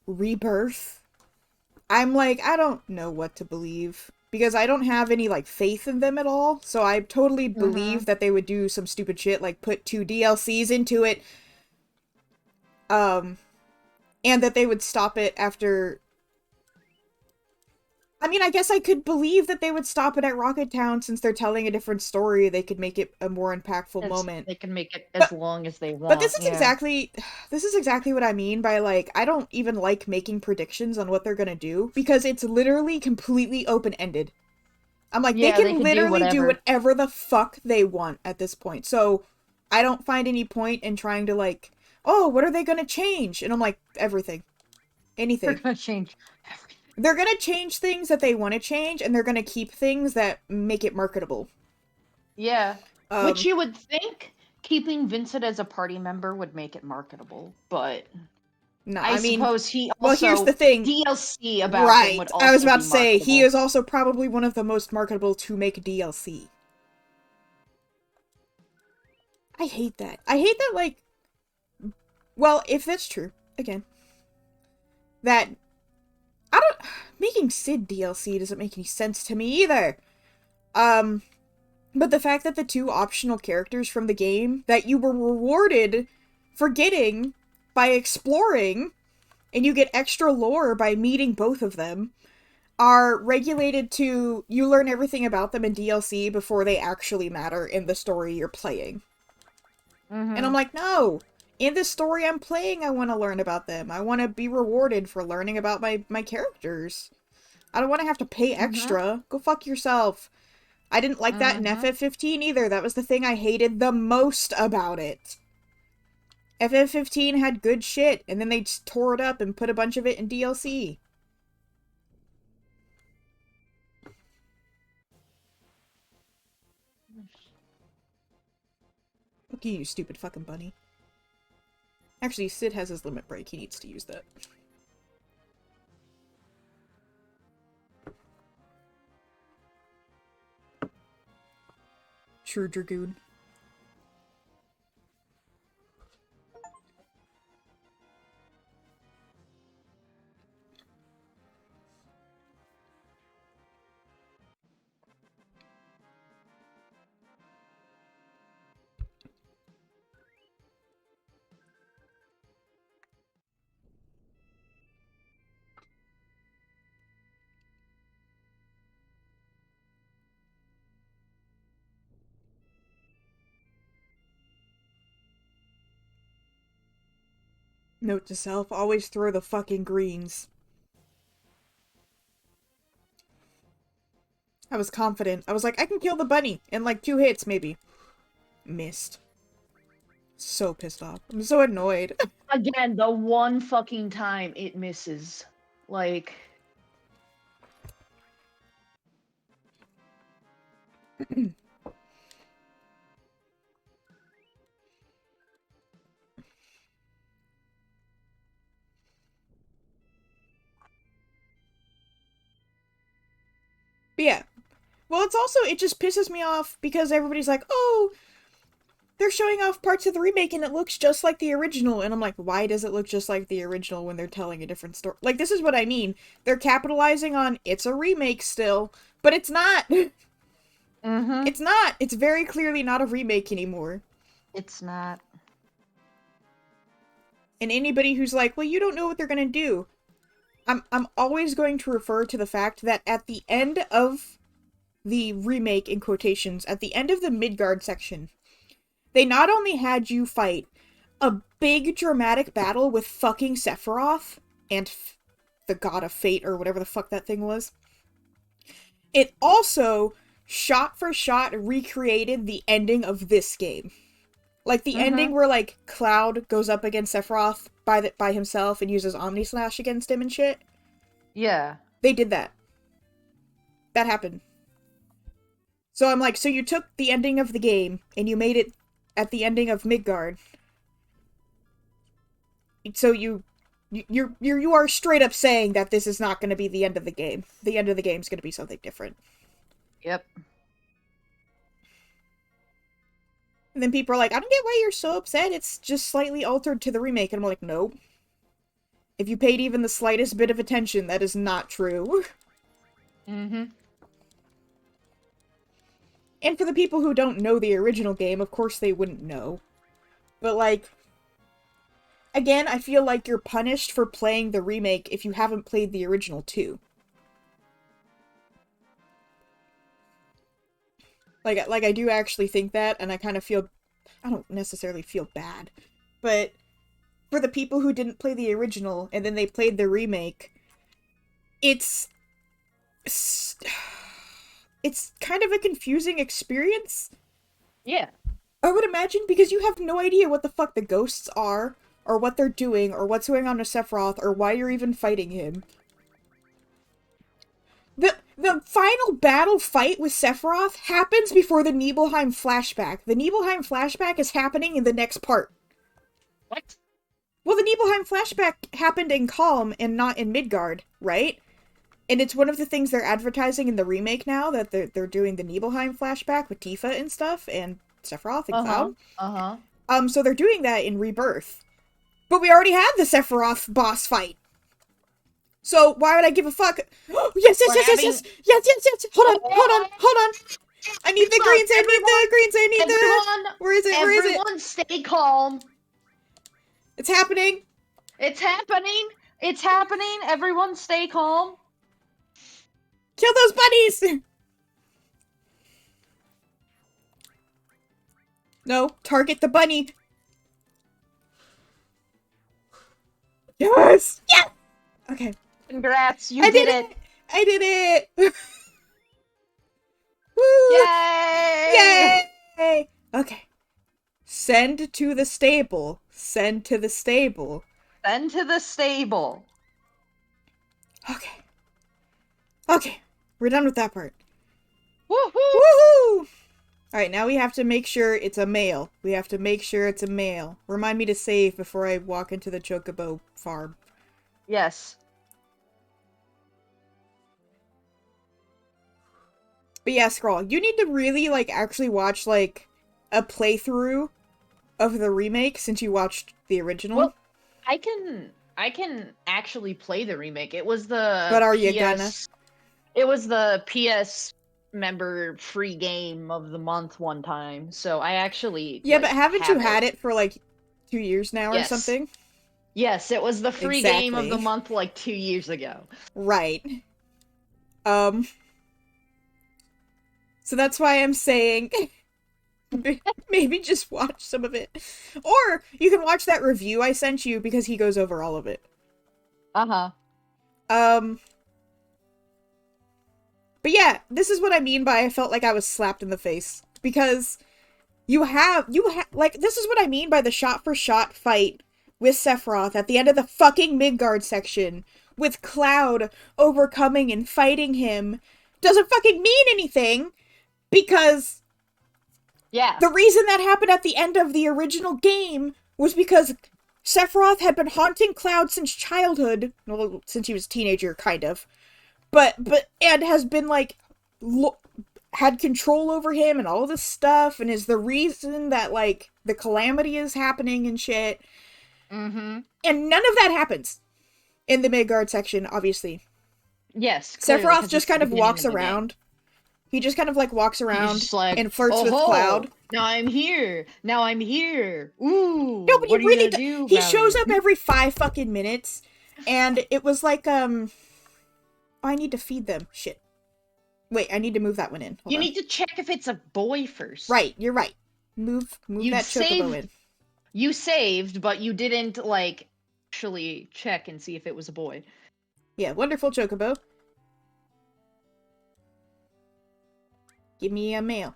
rebirth, I'm like, I don't know what to believe. Because I don't have any, like, faith in them at all. So I totally believe that they would do some stupid shit, like put 2 DLCs into it. And that they would stop it after... I mean, I guess I could believe that they would stop it at Rocket Town since they're telling a different story. They could make it a more impactful moment. They can make it as But long as they But want. this is exactly what I mean by, like, I don't even like making predictions on what they're gonna do because it's literally completely open-ended. I'm like, Yeah, they they can can do literally do whatever. whatever the fuck they want at this point. So I don't find any point in trying to, like, oh, what are they gonna change? And I'm like, everything. They're Anything. gonna change everything. They're gonna change things that they want to change, and they're gonna keep things that make it marketable. Yeah. Which Um, you would think keeping Vincent as a party member would make it marketable, but no, I I mean, suppose he well, here's the also thing. DLC about him would Right. I was also about be to say, he marketable. is also probably one of the most marketable to make DLC. I hate that. I hate that, like, well, if that's true, again, that, I don't, making Sid DLC doesn't make any sense to me either. But the fact that the 2 optional characters from the game that you were rewarded for getting by exploring, and you get extra lore by meeting both of them, are regulated to you learn everything about them in DLC before they actually matter in the story you're playing. And I'm like, no! In the story I'm playing, I want to learn about them. I want to be rewarded for learning about my characters. I don't want to have to pay extra. Go fuck yourself. I didn't like that in FF15 either. That was the thing I hated the most about it. FF15 had good shit, and then they just tore it up and put a bunch of it in DLC. Look at you, stupid fucking bunny. Actually, Sid has his limit break. He needs to use that. True Dragoon. Note to self, always throw the fucking greens. I was confident. I was like, I can kill the bunny in like 2 hits, maybe. Missed. So pissed off. I'm so annoyed. Again, the one fucking time it misses. Like... But yeah. Well, it's also, it just pisses me off because everybody's like, oh, they're showing off parts of the remake and it looks just like the original. And I'm like, why does it look just like the original when they're telling a different story? Like, this is what I mean. They're capitalizing on it's a remake still, but it's not. It's not. It's very clearly not a remake anymore. It's not. And anybody who's like, well, you don't know what they're gonna do. I'm always going to refer to the fact that at the end of the remake, in quotations, at the end of the Midgard section, they not only had you fight a big dramatic battle with fucking Sephiroth and the god of fate or whatever the fuck that thing was, it also shot for shot recreated the ending of this game. Like the ending where like Cloud goes up against Sephiroth by himself and uses Omni Slash against him and shit. Yeah. They did that. That happened. So I'm like, so you took the ending of the game and you made it at the ending of Midgard. So you are straight up saying that this is not going to be the end of the game. The end of the game is going to be something different. Yep. And then people are like, I don't get why you're so upset. It's just slightly altered to the remake. And I'm like, no. If you paid even the slightest bit of attention, that is not true. And for the people who don't know the original game, of course they wouldn't know. But like, again, I feel like you're punished for playing the remake if you haven't played the original too. Like I do actually think that, and I kind of feel... I don't necessarily feel bad, but for the people who didn't play the original, and then they played the remake, it's kind of a confusing experience. Yeah. I would imagine, because you have no idea what the fuck the ghosts are, or what they're doing, or what's going on with Sephiroth, or why you're even fighting him. The final battle fight with Sephiroth happens before the Nibelheim flashback. The Nibelheim flashback is happening in the next part. What? Well, the Nibelheim flashback happened in Calm and not in Midgard, right? And it's one of the things they're advertising in the remake now, that they're doing the Nibelheim flashback with Tifa and stuff, and Sephiroth and Cloud. So they're doing that in Rebirth. But we already had the Sephiroth boss fight. So why would I give a fuck? Yes! Hold on. I need the greens, I need the... Where is it? Everyone stay calm. It's happening. It's happening. It's happening. Everyone stay calm. Kill those bunnies! No, target the bunny. Yes! Yeah! Okay. Congrats, you I did did it! it! I did it! Woo! Yay! Yay! Okay. Send to the stable. Send to the stable. Send to the stable. Okay. Okay. We're done with that part. Woohoo! Woohoo! Alright, now we have to make sure it's a male. We have to make sure it's a male. Remind me to save before I walk into the Chocobo farm. Yes. But yeah, Scroll, you need to really, like, actually watch, like, a playthrough of the remake since you watched the original. Well, I can actually play the remake. It was the But are you gonna? PS it was the PS member free game of the month one time. So I actually Yeah, but like haven't you have it. had it for, like, 2 years now or Yes. something? Yes, it was the free game of the Exactly. month like 2 years ago. Right. Um, so that's why I'm saying maybe just watch some of it. Or you can watch that review I sent you because he goes over all of it. Uh-huh. Um, but yeah, this is what I mean by I felt like I was slapped in the face. Because like, this is what I mean by the shot-for-shot fight with Sephiroth at the end of the fucking Midgard section, with Cloud overcoming and fighting him, doesn't fucking mean anything, because Yeah. the reason that happened at the end of the original game was because Sephiroth had been haunting Cloud since childhood, well, since he was a teenager, kind of, and has been, like, had control over him and all this stuff, and is the reason that, like, the calamity is happening and shit. Mm-hmm. And none of that happens in the Midgard section, obviously. Yes, clearly, Sephiroth because just it's the kind of beginning walks of the game. around. He just kind of, like, walks He's around just like, and flirts oh with ho, Cloud. now I'm here. Now I'm here. No, Ooh, but he what are you really gonna do he about shows it? up every 5 fucking minutes, and it was like, oh, I need to feed them. Shit. Wait, I need to move that one in. Hold You on. need to check if it's a boy first. Right, you're right. Move You'd that Chocobo saved, in. you saved, but you didn't like actually check and see if it was a boy. Yeah, wonderful Chocobo. Give me a male.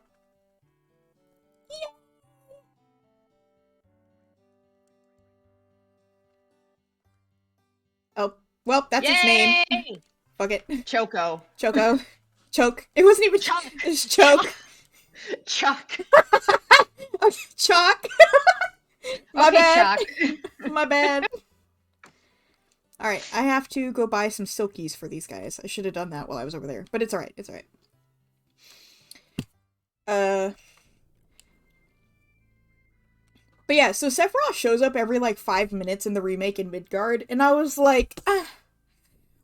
Oh, well, that's its name. Yay! Fuck it. Choco. Choco. Choke. It wasn't even Chuck. it's Choke. Chuck. Okay, Chalk. My Okay, bad. Chuck. My bad. Alright, I have to go buy some silkies for these guys. I should have done that while I was over there. But it's alright, it's alright. But yeah, so Sephiroth shows up every, like, 5 minutes in the remake in Midgard, and I was like, ah.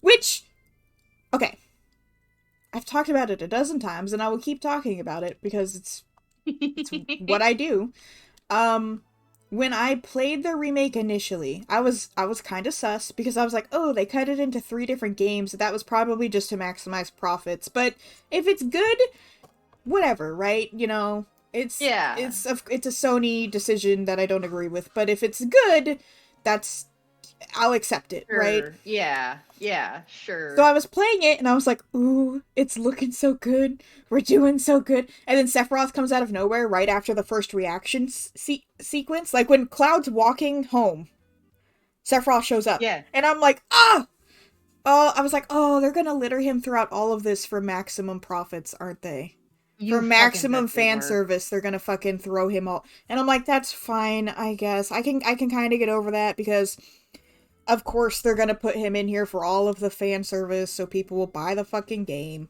Which, okay. I've talked about it a dozen times, and I will keep talking about it, because it's what I do. When I played the remake initially, I was kind of sus, because I was like, oh, they cut it into 3 different games. That was probably just to maximize profits. But if it's good, whatever, right? You know, Yeah. it's a Sony decision that I don't agree with. But if it's good, I'll accept it, right? Sure. Yeah. Yeah. So Sure. I was playing it, and I was like, ooh, it's looking so good. We're doing so good. And then Sephiroth comes out of nowhere right after the first reaction sequence. Like, when Cloud's walking home, Sephiroth shows up. Yeah. And I'm like, ah! Oh, I was like, oh, they're gonna litter him throughout all of this for maximum profits, aren't they? For You fucking maximum bet they fan were. service, they're gonna fucking throw him all. And I'm like, that's fine, I guess. I can kind of get over that, because of course they're gonna put him in here for all of the fan service, so people will buy the fucking game.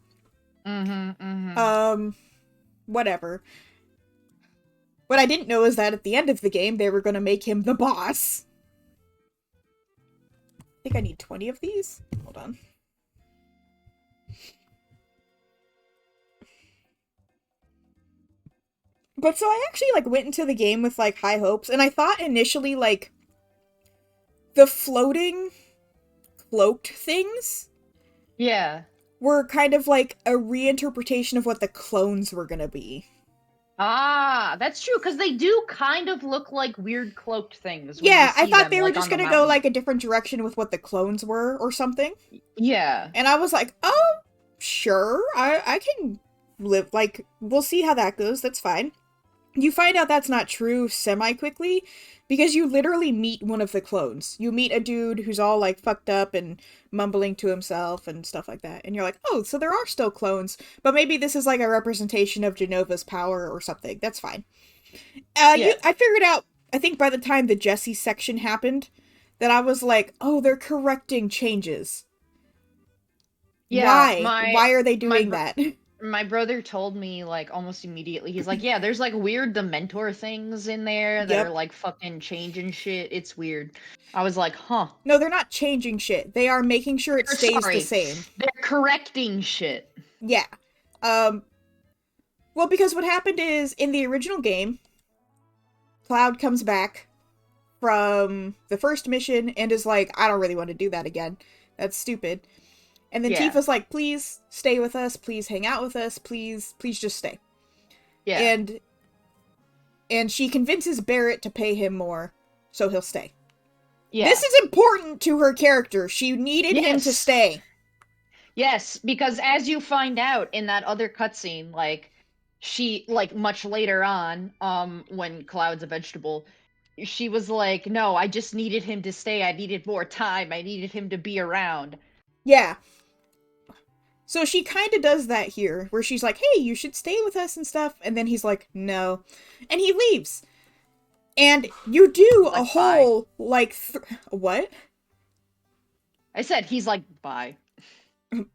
Mm-hmm. Mm-hmm. Whatever. What I didn't know is that at the end of the game, they were gonna make him the boss. I think I need 20 of these. Hold on. But so I actually, like, went into the game with, like, high hopes, and I thought initially, like, the floating cloaked things Yeah. were kind of like a reinterpretation of what the clones were gonna be. Ah, that's true, because they do kind of look like weird cloaked things when you Yeah, I see thought them, they were like, just on the gonna go mountain. like a different direction with what the clones were or something. Yeah. And I was like, oh, sure, I can live, like, we'll see how that goes, that's fine. You find out that's not true semi-quickly, because you literally meet one of the clones. You meet a dude who's all, like, fucked up and mumbling to himself and stuff like that. And you're like, oh, so there are still clones, but maybe this is, like, a representation of Genova's power or something. That's fine. Yeah. I figured out, I think by the time the Jesse section happened, that I was like, oh, they're correcting changes. Yeah, Why? Why are they my doing br that? my brother told me, like, almost immediately. He's like, "Yeah, there's, like, weird Dementor things in there that are, Yep. like, fucking changing shit. It's weird." I was like, "Huh." No, they're not changing shit. They are making sure it Or stays the sorry, same. they're correcting shit. Yeah. Um, well, because what happened is in the original game, Cloud comes back from the first mission and is like, I don't really want to do that again. That's stupid. And then Yeah. Tifa's like, please stay with us, please hang out with us, please just stay. Yeah. And she convinces Barrett to pay him more so he'll stay. This Yeah. is important to her character. She needed him to Yes. stay. Yes, because as you find out in that other cutscene, like she like much later on, when Cloud's a vegetable, she was like, "No, I just needed him to stay. I needed more time. I needed him to be around." Yeah. So she kind of does that here, where she's like, hey, you should stay with us and stuff. And then he's like, no. And he leaves. And you do a Like, bye. whole, like, what? I said he's like, "Bye.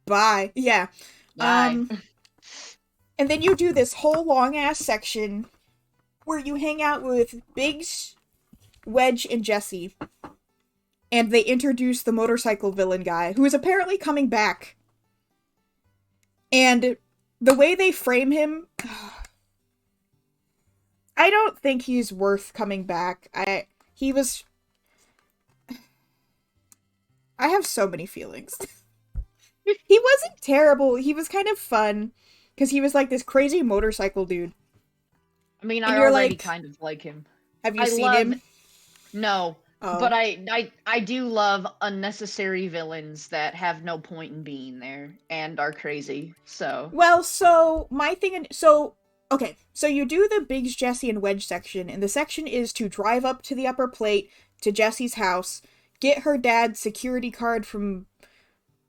Bye. Yeah. Bye." Um, and then you do this whole long ass section where you hang out with Biggs, Wedge, and Jesse. And they introduce the motorcycle villain guy, who is apparently coming back. And the way they frame him, I don't think he's worth coming back. He was I have so many feelings. He wasn't terrible. He was kind of fun because he was like this crazy motorcycle dude. I mean, And I you're already like, kind of like him. have you I seen love him? no, but Oh. I do love unnecessary villains that have no point in being there and are crazy. So, Well, so my thing so okay, so you do the Biggs, Jesse, and Wedge section, and the section is to drive up to the upper plate to Jesse's house, get her dad's security card from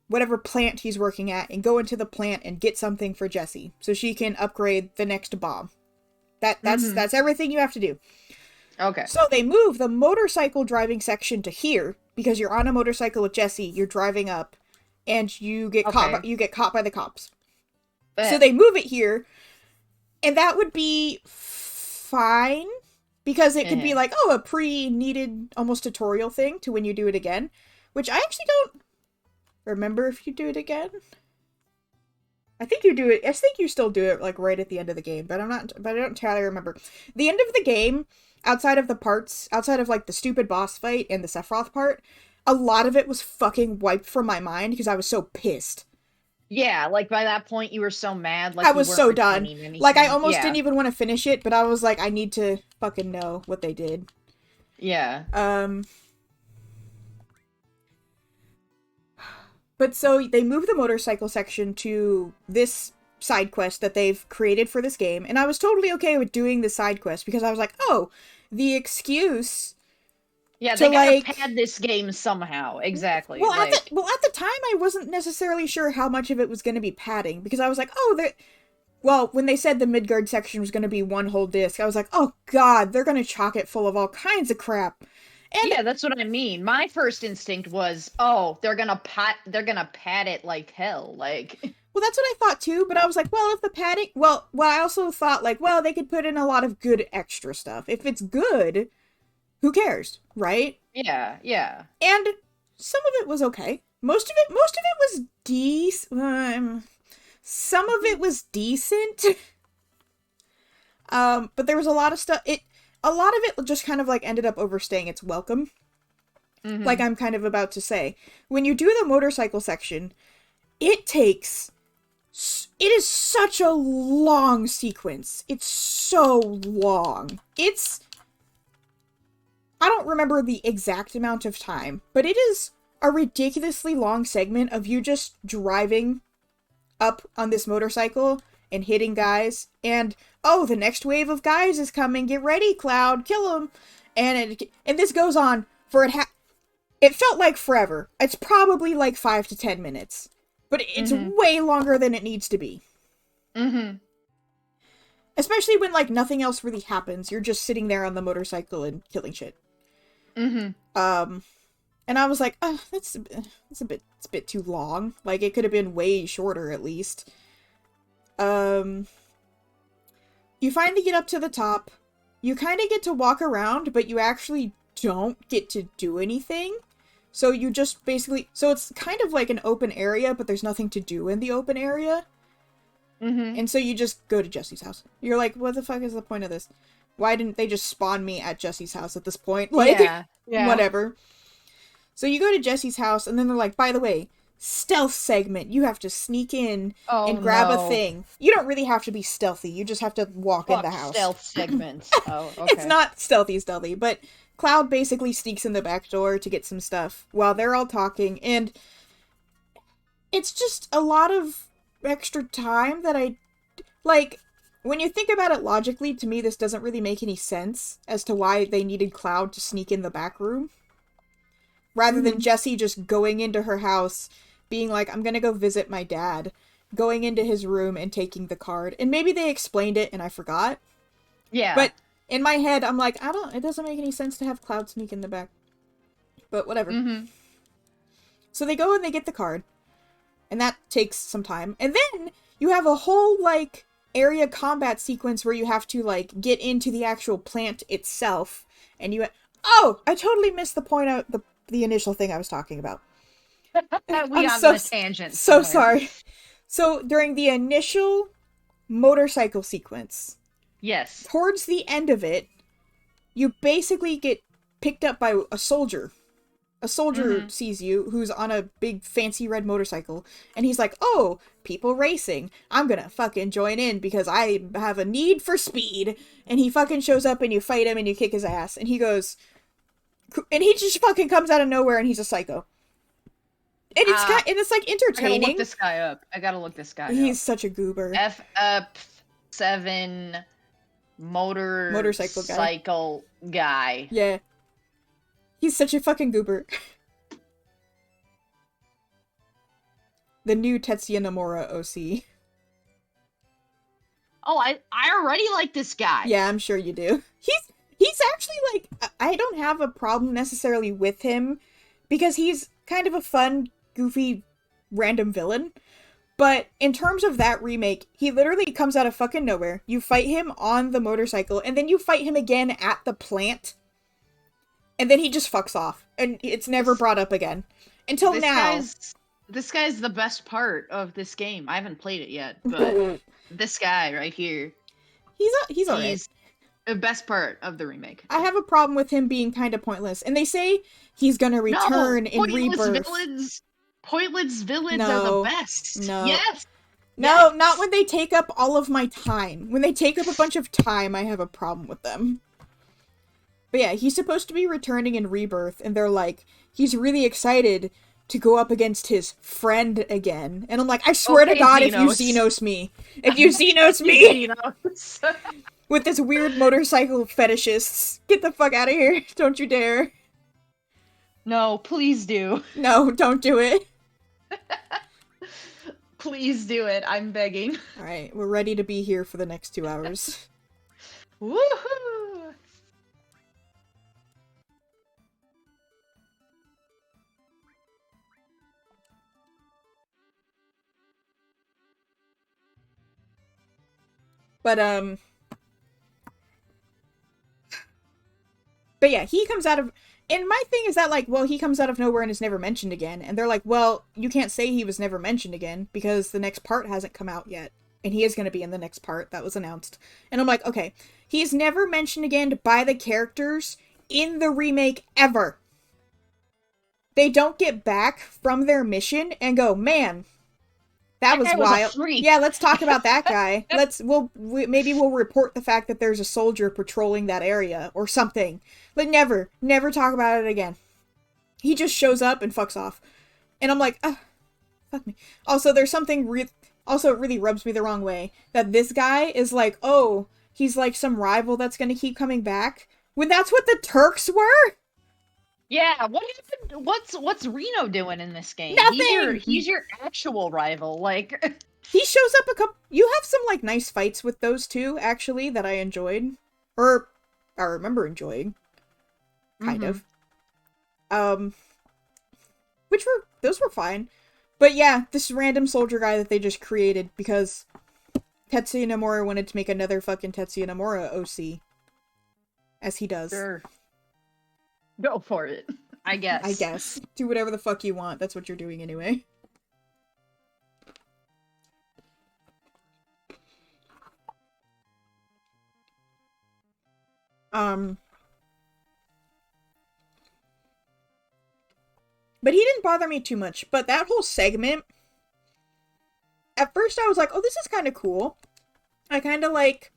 whatever plant he's working at, and go into the plant and get something for Jesse so she can upgrade the next bomb. mhm. That's everything you have to do. Okay. So they move the motorcycle driving section to here because you're on a motorcycle with Jesse, you're driving up, and Okay. you get caught by the cops. So Bet. they move it here, and that would be fine because it could be Uh-huh. like, oh, a pre-needed almost tutorial thing to when you do it again, which I actually don't remember if you do it again. I think you do it. I think you still do it like right at the end of the game, but I'm not. But I don't entirely remember. The end of the game, outside of the parts, outside of like the stupid boss fight and the Sephiroth part, a lot of it was fucking wiped from my mind because I was so pissed. Yeah, like by that point you were so mad, I like you was weren't so done. retaining Like I anything. almost didn't Yeah. even want to finish it, but I was like, I need to fucking know what they did. Yeah. Um, but so they move the motorcycle section to this side quest that they've created for this game, and I was totally okay with doing the side quest because I was like, oh, the excuse Yeah, to they gotta like pad this game somehow. Exactly. Like, well at the time I wasn't necessarily sure how much of it was going to be padding because I was like, oh, they well, when they said the Midgard section was going to be one whole disc, I was like, oh god, they're going to chock it full of all kinds of crap. And yeah, that's what I mean. My first instinct was, oh, they're gonna pad it like hell. Like, well, that's what I thought too, but I was like, well, if the padding, well, I also thought like, well, they could put in a lot of good extra stuff. If it's good, who cares, right? yeah, yeah. And some of it was okay. Most of it was decent. Some of it was decent. But there was a lot of stuff. A lot of it just kind of like ended up overstaying its welcome. Like Mhm. I'm kind of about to say, when you do the motorcycle section, it takes It is such a long sequence. It's so long. I don't remember the exact amount of time, but it is a ridiculously long segment of you just driving up on this motorcycle and hitting guys, and oh, the next wave of guys is coming. Get ready, Cloud, kill them. And this goes on for it felt like forever. It's probably like 5 to 10 minutes, but it's way longer than it needs to be. Especially when like nothing else really happens. You're just sitting there on the motorcycle and killing shit. And I was like, oh, it's a bit too long. Like, it could have been way shorter, at least. You finally get up to the top. You kind of get to walk around, but you actually don't get to do anything. So you just basically... So it's kind of like an open area, but there's nothing to do in the open area. And so you just go to Jesse's house. You're like, what the fuck is the point of this? Why didn't they just spawn me at Jesse's house at this point? Like, yeah. Whatever. So you go to Jesse's house, and then they're like, by the way, stealth segment. You have to sneak in and grab a thing. You don't really have to be stealthy. You just have to walk in the house. Stealth segments. Oh, okay. It's not stealthy, but Cloud basically sneaks in the back door to get some stuff while they're all talking, and it's just a lot of extra time that like, when you think about it logically, to me this doesn't really make any sense as to why they needed Cloud to sneak in the back room. Rather than Jessie just going into her house, being like, I'm gonna go visit my dad, going into his room and taking the card. And maybe they explained it and I forgot. Yeah. But in my head, I'm like, it doesn't make any sense to have Cloud sneak in the back. But whatever. So they go and they get the card. And that takes some time. And then you have a whole, like, area combat sequence where you have to, like, get into the actual plant itself. And oh! I totally missed the point out, the initial thing I was talking about. We got on a tangent. So sorry. So, during the initial motorcycle sequence... Yes. Towards the end of it, you basically get picked up by a soldier. A soldier sees you, who's on a big fancy red motorcycle, and he's like, oh, people racing. I'm gonna fucking join in because I have a need for speed. And he fucking shows up and you fight him and you kick his ass. And he goes... And he just fucking comes out of nowhere and he's a psycho. And it's like entertaining. I gotta look this guy up. He's such a goober. F7 motorcycle guy. Yeah. He's such a fucking goober. The new Tetsuya Nomura OC. Oh, I already like this guy. Yeah, I'm sure you do. He's actually, like, I don't have a problem necessarily with him, because he's kind of a fun, goofy, random villain. But in terms of that remake, he literally comes out of fucking nowhere. You fight him on the motorcycle, and then you fight him again at the plant. And then he just fucks off. And it's never brought up again. Until now. This guy's the best part of this game. I haven't played it yet, but this guy right here. He's alright. He's the best part of the remake. I have a problem with him being kind of pointless. And they say he's gonna return in Rebirth. Pointless villains are the best. No. Yes. No, not when they take up all of my time. When they take up a bunch of time, I have a problem with them. But yeah, he's supposed to be returning in Rebirth, and they're like, he's really excited to go up against his friend again. And I'm like, I swear to God, if you Xenos me. If you Xenos me! With this weird motorcycle fetishists. Get the fuck out of here. Don't you dare. No, please do. No, don't do it. Please do it. I'm begging. Alright, we're ready to be here for the next 2 hours. Woohoo! But yeah, he comes out of... And my thing is that, like, well, he comes out of nowhere and is never mentioned again. And they're like, well, you can't say he was never mentioned again because the next part hasn't come out yet. And he is going to be in the next part that was announced. And I'm like, okay, he's never mentioned again by the characters in the remake ever. They don't get back from their mission and go, man, That That was guy was a wild. Yeah, freak. let's talk about that guy. Maybe we'll report the fact that there's a soldier patrolling that area or something. But never talk about it again. He just shows up and fucks off. And I'm like, fuck me. Also, there's something also it really rubs me the wrong way that this guy is like, oh, he's like some rival that's gonna keep coming back. When that's what the Turks were? Yeah, what happened? What's Reno doing in this game? Nothing! He's your actual rival. Like, He shows up a couple. You have some like nice fights with those two actually that I enjoyed, or I remember enjoying, kind mm-hmm. of. Um, which were those were fine, but yeah, this random soldier guy that they just created because Tetsuya Nomura wanted to make another fucking Tetsuya Nomura OC, as he does. Sure, go for it. I I guess. guess do whatever the fuck you want. That's what you're doing anyway. Um, but he didn't bother me too much. But that whole segment, at first I was like, oh, this is kind of cool. I kind of like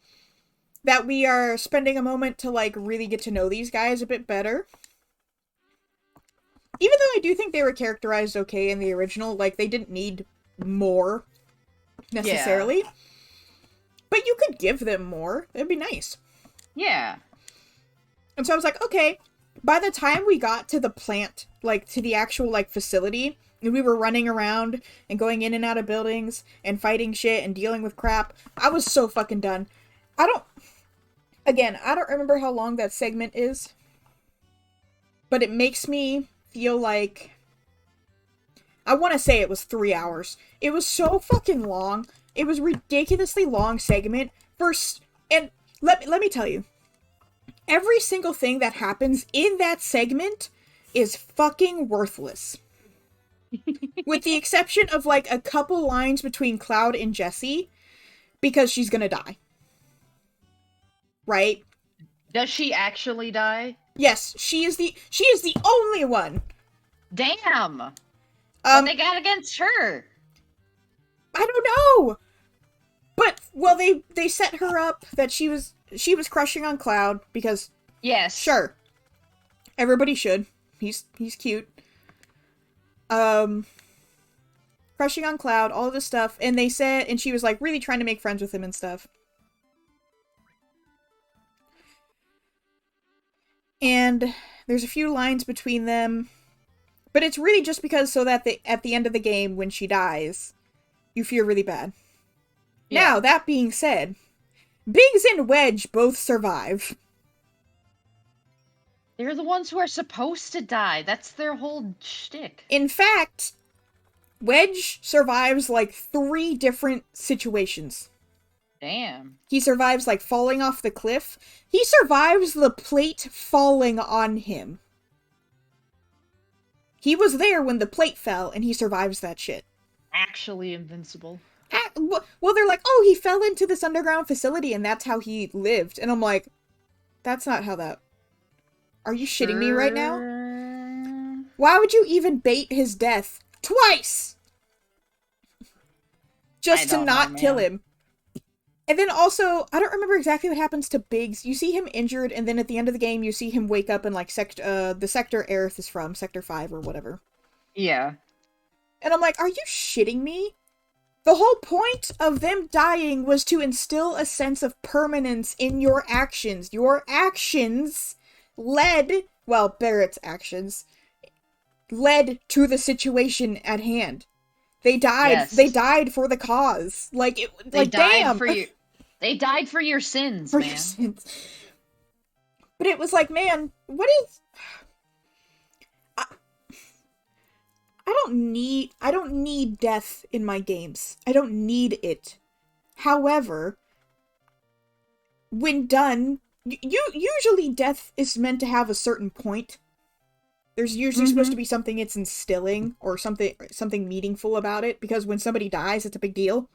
that we are spending a moment to like really get to know these guys a bit better. Even though I do think they were characterized okay in the original, like they didn't need more Yeah. necessarily. But you could give them more. That'd be nice. Yeah. And so I was like, okay. By the time we got to the plant, like to the actual like facility, and we were running around and going in and out of buildings and fighting shit and dealing with crap, I was so fucking done. I don't Again, I don't remember how long that segment is, but it makes me feel like I want to say it was 3 hours. It was so fucking long. It was ridiculously long segment. First, and let me tell you, every single thing that happens in that segment is fucking worthless. With the exception of like a couple lines between Cloud and Jessie, because she's gonna die. Right? Does she actually die? Yes, she is the only one. Damn. What Um, they got against her? I don't know. But well, they set her up that she was crushing on Cloud because Yes. sure, everybody should. He's cute. Um, crushing on Cloud, all of this stuff, and they said, and she was like really trying to make friends with him and stuff. And there's a few lines between them, but it's really just because so that at the end of the game when she dies, you feel really bad. Yeah. Now that being said, Biggs and Wedge both survive. They're the ones who are supposed to die. That's their whole shtick. In fact, Wedge survives like 3 different situations. Damn. He survives like falling off the cliff. He survives the plate falling on him. He was there when the plate fell and he survives that shit. Actually invincible. Well, they're like, oh, he fell into this underground facility and that's how he lived. And I'm like, that's not how that... Are you shitting me right now? Why would you even bait his death twice? Just to not kill him. And then also, I don't remember exactly what happens to Biggs. You see him injured, and then at the end of the game, you see him wake up in like the sector Aerith is from, Sector 5 or whatever. Yeah. And I'm like, are you shitting me? The whole point of them dying was to instill a sense of permanence in your actions. Your actions led, well, Barrett's actions, led to the situation at hand. They died. Yes. They died for the cause. Like, damn. They died for your sins, for man. your sins. But it was like, man, what is... I don't need death in my games. I don't need it. However, when done, usually death is meant to have a certain point. There's usually supposed to be something it's instilling or something meaningful about it, because when somebody dies, it's a big deal.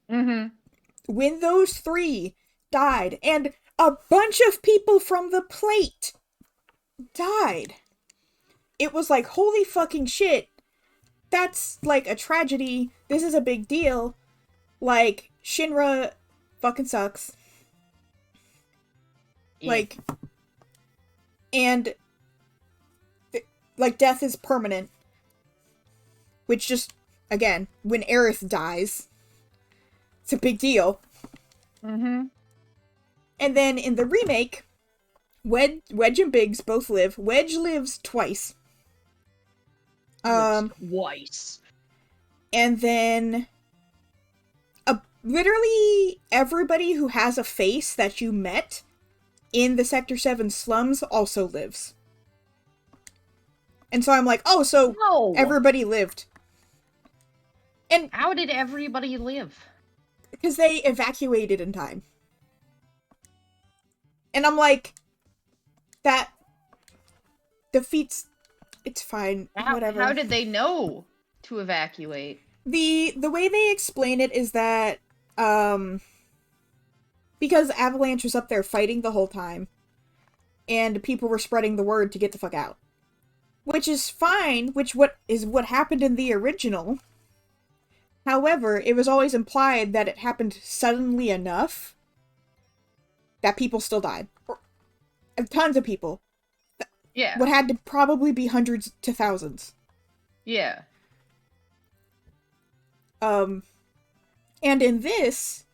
When those 3 died, and a bunch of people from the plate died, it was like, holy fucking shit. that's, like, a tragedy. This is a big deal. Like, Shinra fucking sucks. Yeah. Like, and, like, death is permanent. Which just, again, when Aerith dies, it's a big deal. Mm-hmm. And then in the remake, Wedge and Biggs both live. Wedge lives twice. Lives twice. And then literally everybody who has a face that you met in the Sector 7 slums also lives. And so I'm like, oh, so No! everybody lived. And How did everybody live? because they evacuated in time. And I'm like, that defeats... It's fine. Whatever. How did they know to evacuate? The way they explain it is that, because Avalanche was up there fighting the whole time, and people were spreading the word to get the fuck out. Which is fine, what happened in the original. However, it was always implied that it happened suddenly enough that people still died. Tons of people. Yeah. What had to probably be hundreds to thousands. Yeah. And in this,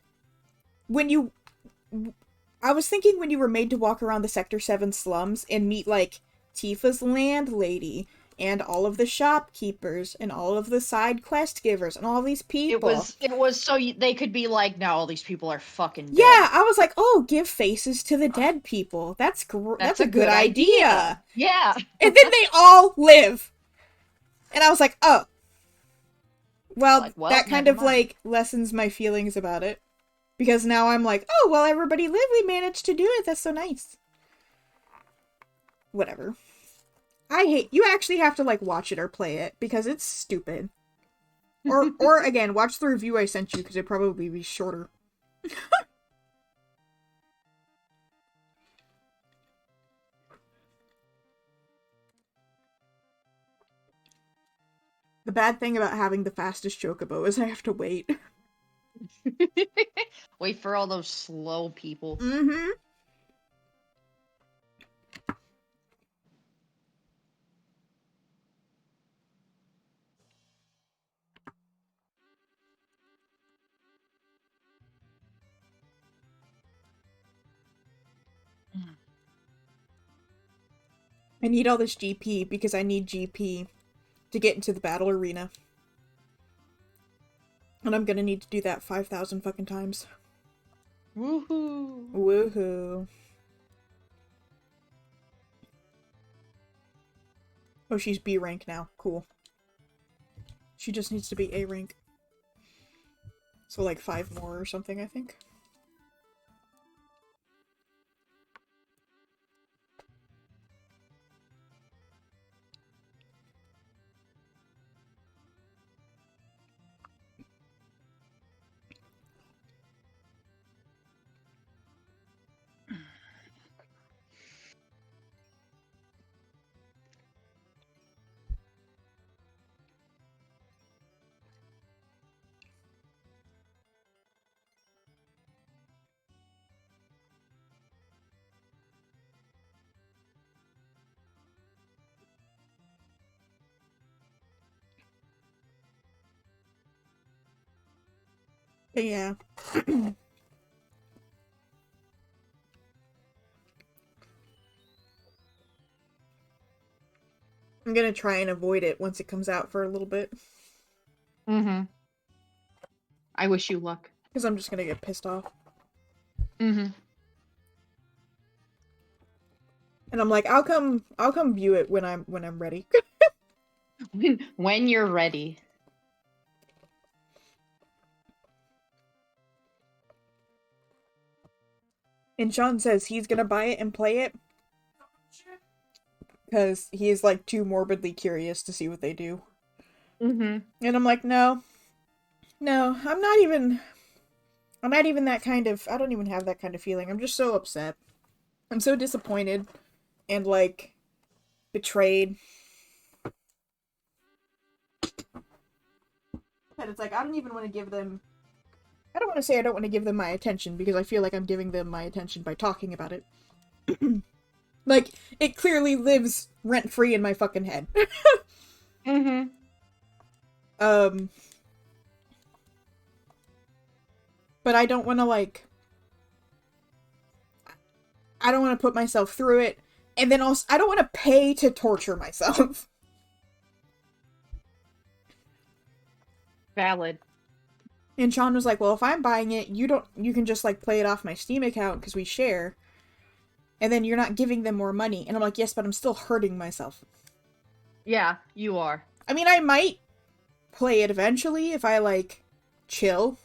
I was thinking when you were made to walk around the Sector 7 slums and meet, like, Tifa's landlady, and all of the shopkeepers, and all of the side quest givers, and all these people. It was so they could be like, now all these people are fucking dead. Yeah, I was like, oh, give faces to the dead people. That's a good idea. Yeah. And then they all live. And I was like, oh. Well, that kind of, like, lessens my feelings about it. Because now I'm like, oh, well, everybody lived. We managed to do it. That's so nice. Whatever. You actually have to, like, watch it or play it, because it's stupid. Or again, watch the review I sent you, because it'd probably be shorter. The bad thing about having the fastest Chocobo is I have to wait. Wait for all those slow people. Mm-hmm. I need all this GP because I need GP to get into the battle arena. And I'm gonna need to do that 5,000 fucking times. Woohoo! Woohoo. Oh, she's B rank now. Cool. She just needs to be A rank. So like 5 more or something, I think. But yeah. I'm gonna try and avoid it once it comes out for a little bit. Mm-hmm. I wish you luck. Because I'm just gonna get pissed off. Mm-hmm. And I'm like, I'll come view it when I'm ready. When you're ready. And Sean says he's gonna buy it and play it. Because he is, like, too morbidly curious to see what they do. Mm-hmm. And I'm like, no. No, I'm not even that kind of... I don't even have that kind of feeling. I'm just so upset. I'm so disappointed. And, like, betrayed. And it's like, I don't even want to give them... I don't want to say I don't want to give them my attention, because I feel like I'm giving them my attention by talking about it. Like, it clearly lives rent-free in my fucking head. Mm-hmm. But I don't want to, like... I don't want to put myself through it. And then also, I don't want to pay to torture myself. Valid. And Sean was like, well, if I'm buying it, you can just, like, play it off my Steam account, because we share. And then you're not giving them more money. And I'm like, yes, but I'm still hurting myself. Yeah, you are. I mean, I might play it eventually if I, like, chill.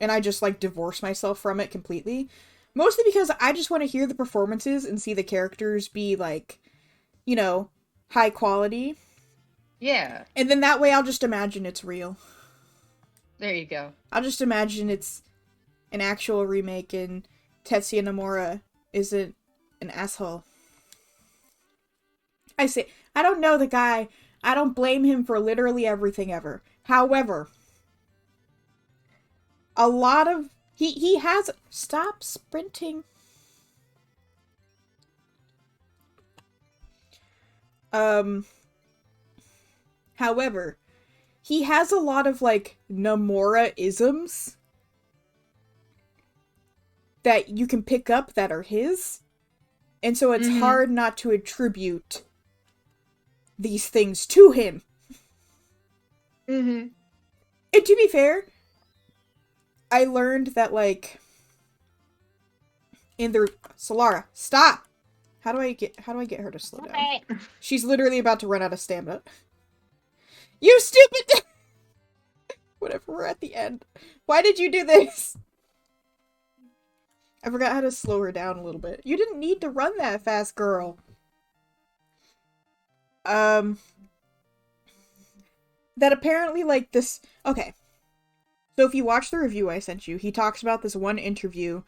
And I just, like, divorce myself from it completely. Mostly because I just want to hear the performances and see the characters be, like, you know, high quality. Yeah. And then that way I'll just imagine it's real. There you go. I'll just imagine it's an actual remake and Tetsuya Nomura isn't an asshole. I say, I don't know the guy. I don't blame him for literally everything ever. However, a lot of... He has... Stop sprinting. However, he has a lot of, like, Nomura-isms that you can pick up that are his. And so it's hard not to attribute these things to him. Mm-hmm. And to be fair, I learned that, like, in the... Solara, stop! How do I get her to slow down? She's literally about to run out of stamina. You stupid... Whatever, we're at the end. Why did you do this? I forgot how to slow her down a little bit. You didn't need to run that fast, girl. That apparently, like, this... Okay. So if you watch the review I sent you, he talks about this one interview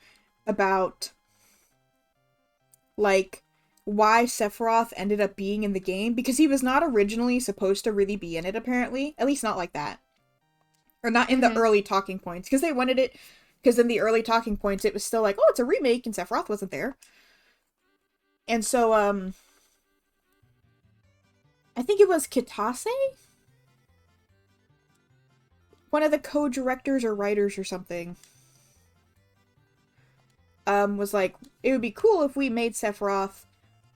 about, like, why Sephiroth ended up being in the game, because he was not originally supposed to really be in it, apparently. At least not like that. Or not in the early talking points, because they wanted it, because in the early talking points it was still like, oh, it's a remake, and Sephiroth wasn't there. And so, I think it was Kitase? One of the co-directors or writers or something. Was like, it would be cool if we made Sephiroth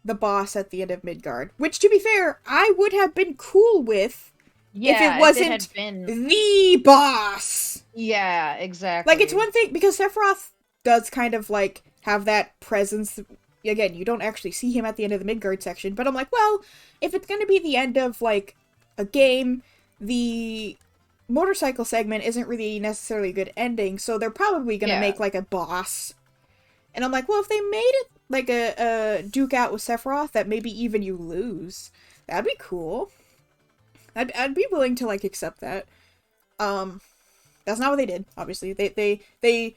the boss at the end of Midgard. Which, to be fair, I would have been cool with if it wasn't the boss. Yeah, exactly. Like, it's one thing, because Sephiroth does kind of, like, have that presence. Again, you don't actually see him at the end of the Midgard section, but I'm like, well, if it's gonna be the end of, like, a game, the motorcycle segment isn't really necessarily a good ending, so they're probably gonna make, like, a boss. And I'm like, well, if they made it, like, a duke out with Sephiroth that maybe even you lose, that'd be cool. I'd be willing to, like, accept that. That's not what they did, obviously. They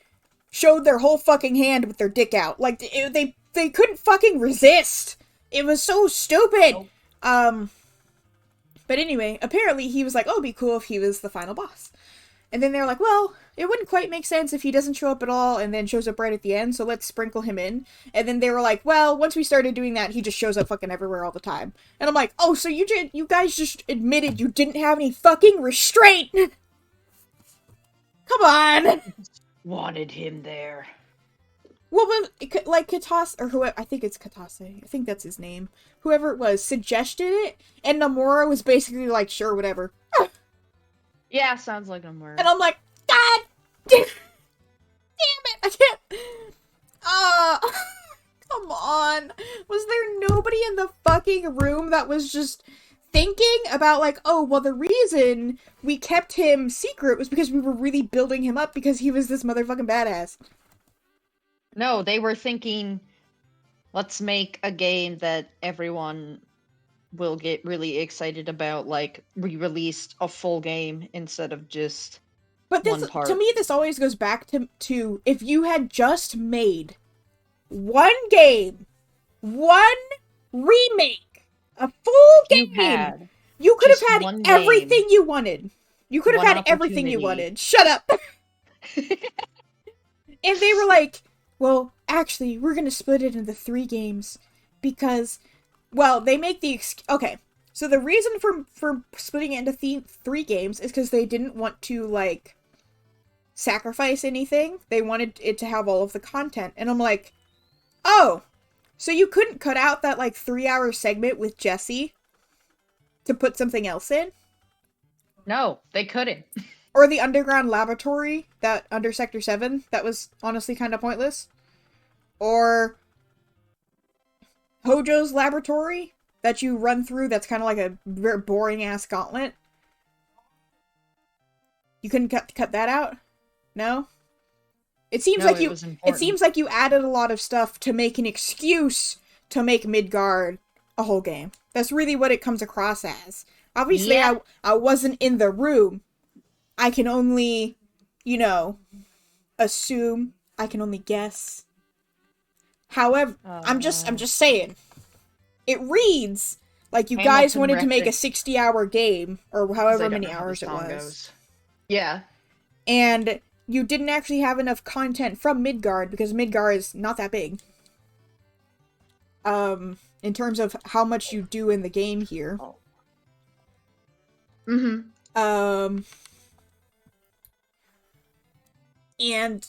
showed their whole fucking hand with their dick out. Like, they couldn't fucking resist! It was so stupid! Nope. But anyway, apparently he was like, oh, it'd be cool if he was the final boss. And then they're like, well, it wouldn't quite make sense if he doesn't show up at all and then shows up right at the end, so let's sprinkle him in. And then they were like, well, once we started doing that, he just shows up fucking everywhere all the time. And I'm like, oh, so you guys just admitted you didn't have any fucking restraint! Come on! Wanted him there. Well, like, Katase, or whoever, I think it's Katase, I think that's his name. Whoever it was, suggested it, and Nomura was basically like, sure, whatever. Yeah, sounds like Nomura. And I'm like, God damn it, I can't. Come on. Was there nobody in the fucking room that was just thinking about, like, oh, well, the reason we kept him secret was because we were really building him up because he was this motherfucking badass? No, they were thinking, let's make a game that everyone will get really excited about, like, we released a full game instead of just one part. To me, this always goes back to if you had just made one game, one remake, a full game, you could have had everything you wanted. You could have One had everything you opportunity. wanted. Shut up! And they were like, well, actually, we're gonna split it into 3 games because, well, they make the okay. So the reason for splitting it into 3 games is because they didn't want to like sacrifice anything. They wanted it to have all of the content, and I'm like, oh, so you couldn't cut out that like 3-hour segment with Jesse to put something else in, No, they couldn't. or the underground laboratory that under Sector 7 that was honestly kind of pointless, or Hojo's laboratory that you run through that's kind of like a very boring ass gauntlet. You couldn't cut that out? No? It seems No, like it you was it important. seems like you added a lot of stuff to make an excuse to make Midgard a whole game. That's really what it comes across as. Obviously Yep. I wasn't in the room. I can only, you know, assume, I can only guess. However, I'm just saying. It reads like you guys Hamilton wanted to make a reference 60-hour game, or because I however don't many know how the hours it song was. goes. Yeah. And you didn't actually have enough content from Midgard because Midgard is not that big. In terms of how much you do in the game here. Oh. Mm-hmm. Um, and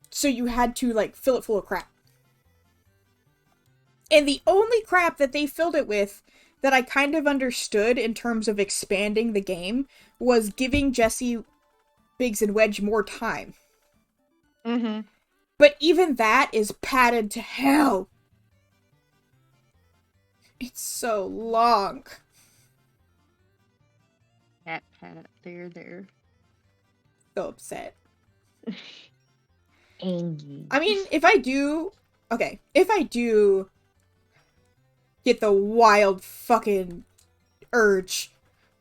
so you had to like fill it full of crap. And the only crap that they filled it with that I kind of understood in terms of expanding the game was giving Jesse, Biggs, and Wedge more time. Mm-hmm. But even that is padded to hell. It's so long. Pat, there. So upset. Angie. I mean, if I do get the wild fucking urge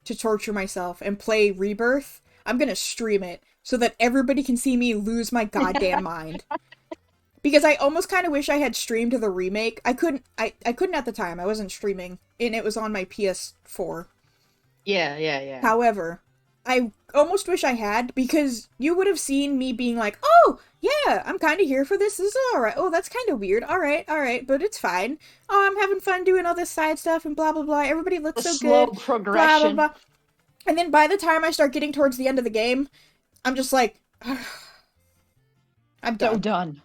to torture myself and play Rebirth, I'm gonna stream it so that everybody can see me lose my goddamn mind. Because I almost kind of wish I had streamed the remake. I couldn't at the time. I wasn't streaming, and it was on my PS4. Yeah. However, I almost wish I had, because you would have seen me being like, oh, yeah, I'm kind of here for this. This is alright. Oh, that's kind of weird. Alright, but it's fine. Oh, I'm having fun doing all this side stuff and blah, blah, blah. Everybody looks The so slow good. Blah, blah, progression. blah. And then by the time I start getting towards the end of the game, I'm just like, I'm So done. done.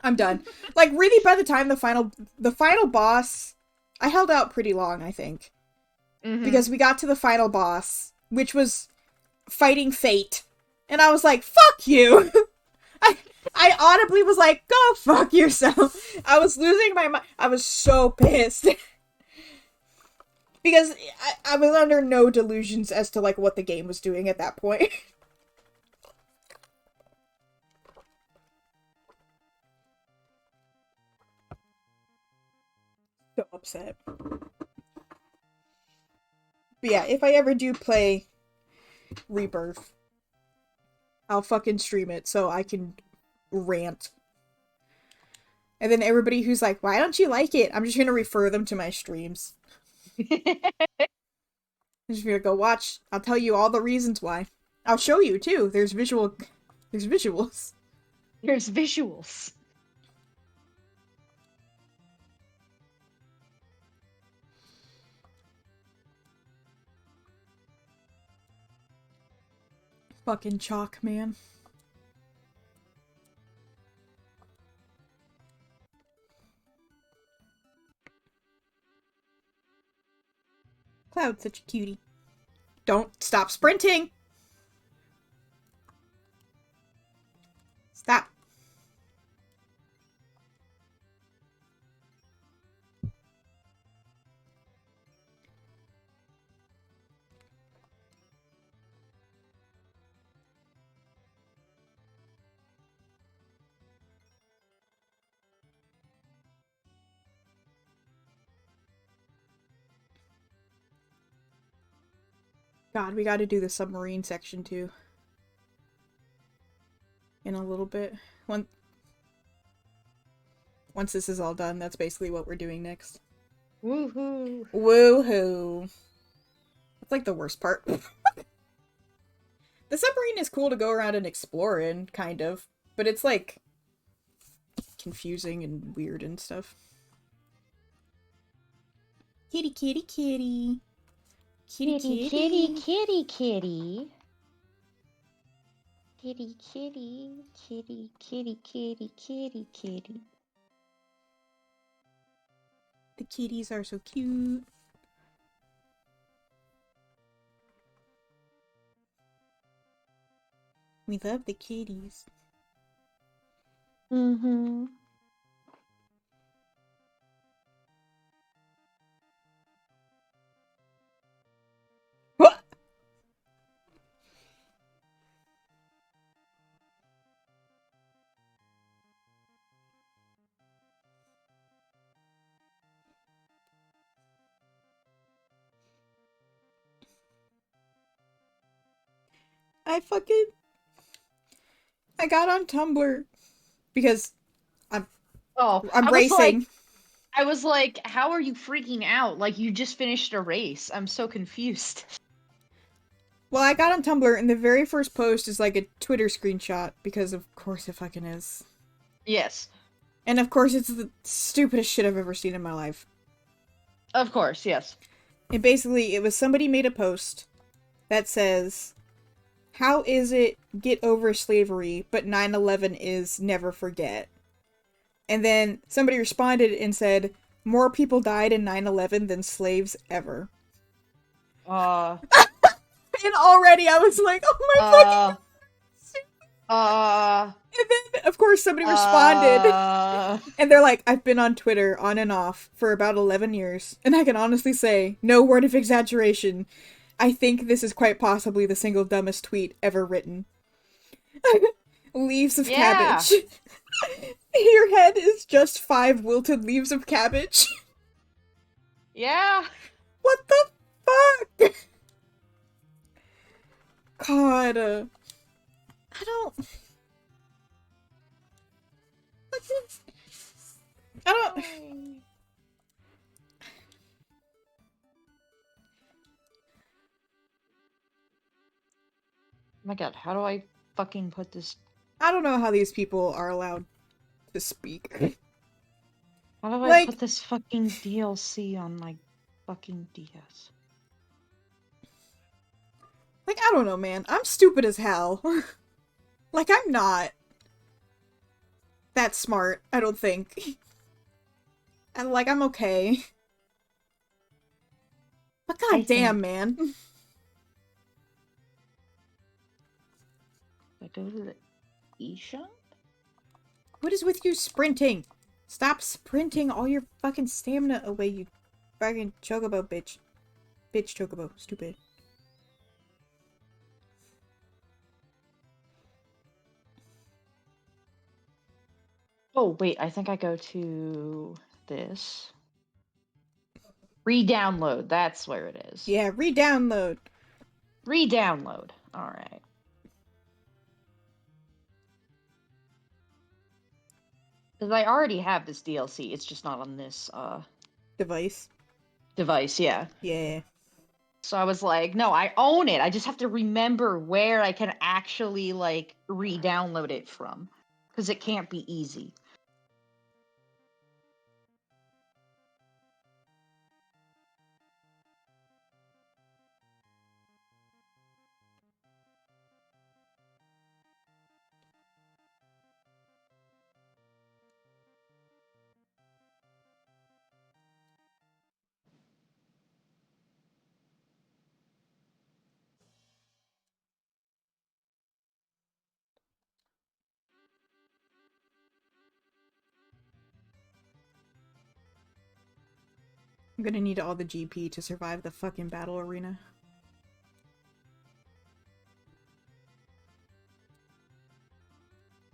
I'm done. Like, really, by the time the final boss, I held out pretty long, I think. Mm-hmm. Because we got to the final boss, which was fighting fate. And I was like, fuck you! I audibly was like, go fuck yourself! I was losing my mind. I was so pissed. Because I was under no delusions as to, like, what the game was doing at that point. So upset. But yeah, if I ever do play Rebirth, I'll fucking stream it so I can rant. And then everybody who's like, why don't you like it? I'm just gonna refer them to my streams. I'm just gonna go watch. I'll tell you all the reasons why. I'll show you too. There's visuals. There's visuals. Fucking chalk, man. Cloud's such a cutie. Don't stop sprinting! Stop. God, we gotta do the submarine section too. In a little bit. Once this is all done, that's basically what we're doing next. Woohoo. Woohoo. That's like the worst part. The submarine is cool to go around and explore in, kind of. But it's, like, confusing and weird and stuff. Kitty, kitty, kitty. Kitty, Kitty, kitty. kitty, kitty, kitty. Kitty, kitty, kitty, kitty, kitty, kitty, kitty. The kitties are so cute. We love the kitties. Mm-hmm. I fucking... I got on Tumblr because Oh, I'm racing. I was like, how are you freaking out? Like, you just finished a race. I'm so confused. Well, I got on Tumblr and the very first post is like a Twitter screenshot because of course it fucking is. Yes. And of course it's the stupidest shit I've ever seen in my life. Of course, yes. And basically it was somebody made a post that says, how is it get over slavery, but 9/11 is never forget? And then somebody responded and said, more people died in 9/11 than slaves ever. And already I was like, oh my fucking god. And then, of course, somebody responded. And they're like, I've been on Twitter on and off for about 11 years. And I can honestly say, no word of exaggeration, I think this is quite possibly the single dumbest tweet ever written. Leaves of cabbage. Your head is just 5 wilted leaves of cabbage. Yeah. What the fuck? God, I don't... I don't... Oh my god, how do I fucking put this? I don't know how these people are allowed to speak. How do I Like... put this fucking DLC on my fucking DS? Like, I don't know, man. I'm stupid as hell. Like, I'm not that smart, I don't think. And, like, I'm okay. But goddamn, man. I go to the eShop? What is with you sprinting? Stop sprinting all your fucking stamina away, you fucking chocobo bitch. Bitch chocobo. Stupid. Oh, wait, I think I go to this. Re-download, that's where it is. Yeah, re-download. Re-download. Alright. Because I already have this DLC, it's just not on this, Device. device, yeah. Yeah. So I was like, no, I own it. I just have to remember where I can actually, like, re-download it from. Because it can't be easy. I'm gonna need all the GP to survive the fucking battle arena.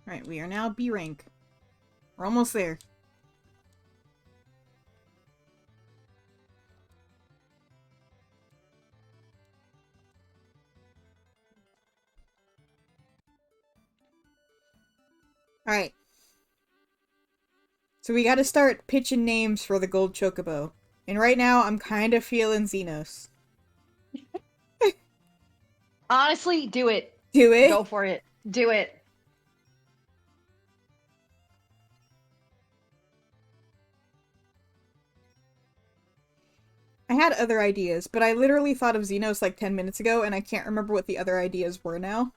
Alright, we are now B rank. We're almost there. Alright. So we gotta start pitching names for the gold chocobo. And right now, I'm kind of feeling Xenos. Honestly, do it. Do it. Go for it. Do it. I had other ideas, but I literally thought of Xenos like 10 minutes ago, and I can't remember what the other ideas were now.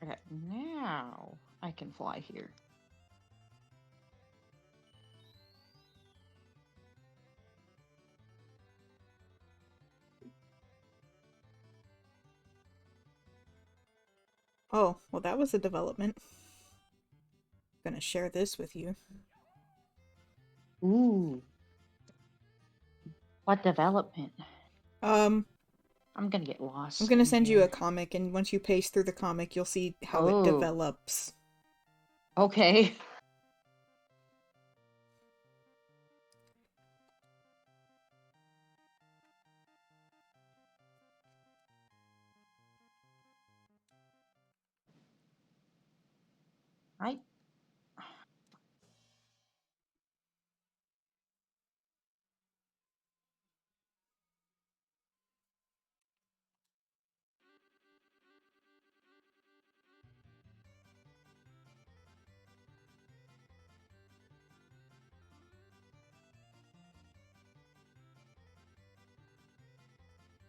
Okay, now I can fly here. Oh, well, that was a development. I'm gonna share this with you. Ooh. What development? Um, I'm gonna get I'm lost gonna in send you a here. comic, and once you pace through the comic, you'll see how it Oh. develops. Okay. I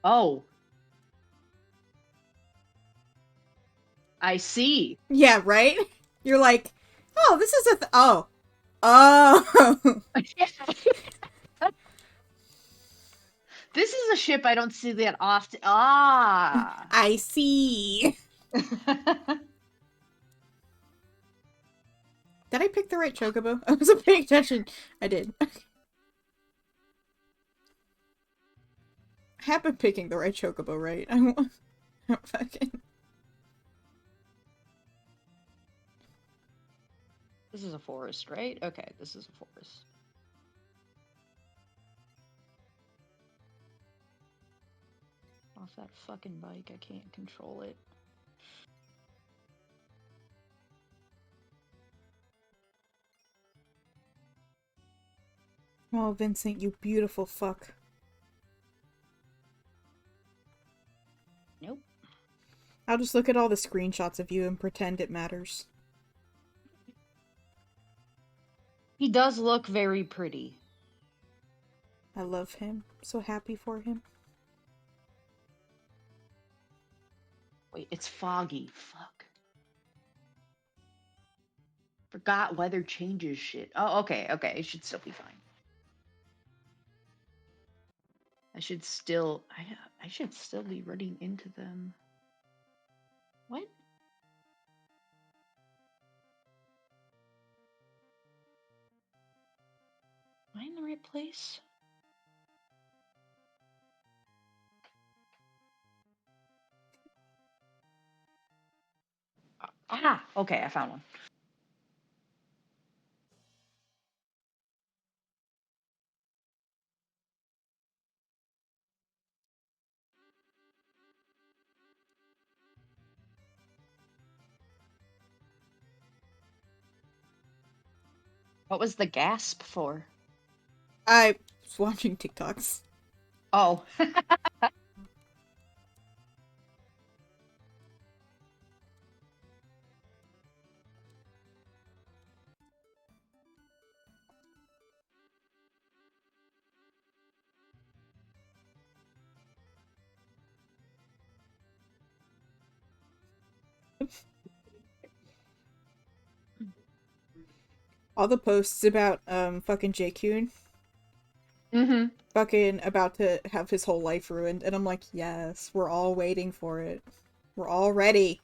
Oh, I see. Yeah, right? You're like, oh, this is oh. Oh. This is a ship I don't see that often. Ah. I see. Did I pick the right Chocobo? I wasn't paying attention. I did. I have been picking the right Chocobo, right? I won't fucking. This is a forest, right? Okay, this is a forest. Off that fucking bike, I can't control it. Oh, Vincent, you beautiful fuck. Nope. I'll just look at all the screenshots of you and pretend it matters. He does look very pretty. I love him. So happy for him. Wait, it's foggy. Fuck. Forgot weather changes shit. Oh, okay, okay. It should still be fine. I should still be running into them. What? Am I in the right place? Ah, okay, I found one. What was the gasp for? I was watching TikToks. Oh. All the posts about fucking J-Kun Mm-hmm. fucking about to have his whole life ruined, and I'm like, yes, we're all waiting for it. We're all ready.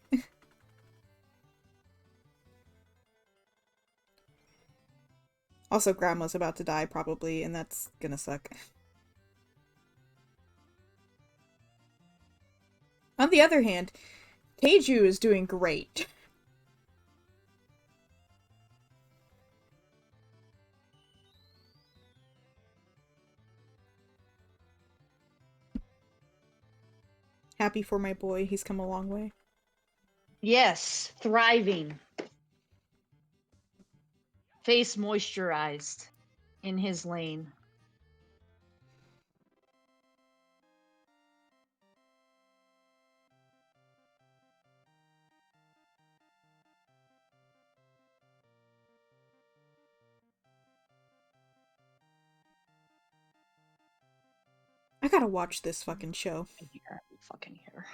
Also, Grandma's about to die, probably, and that's gonna suck. On the other hand, Teiju is doing great. Happy for my boy, he's come a long way. Yes, thriving. face moisturized in his lane. I gotta watch this fucking show. Here, fucking here.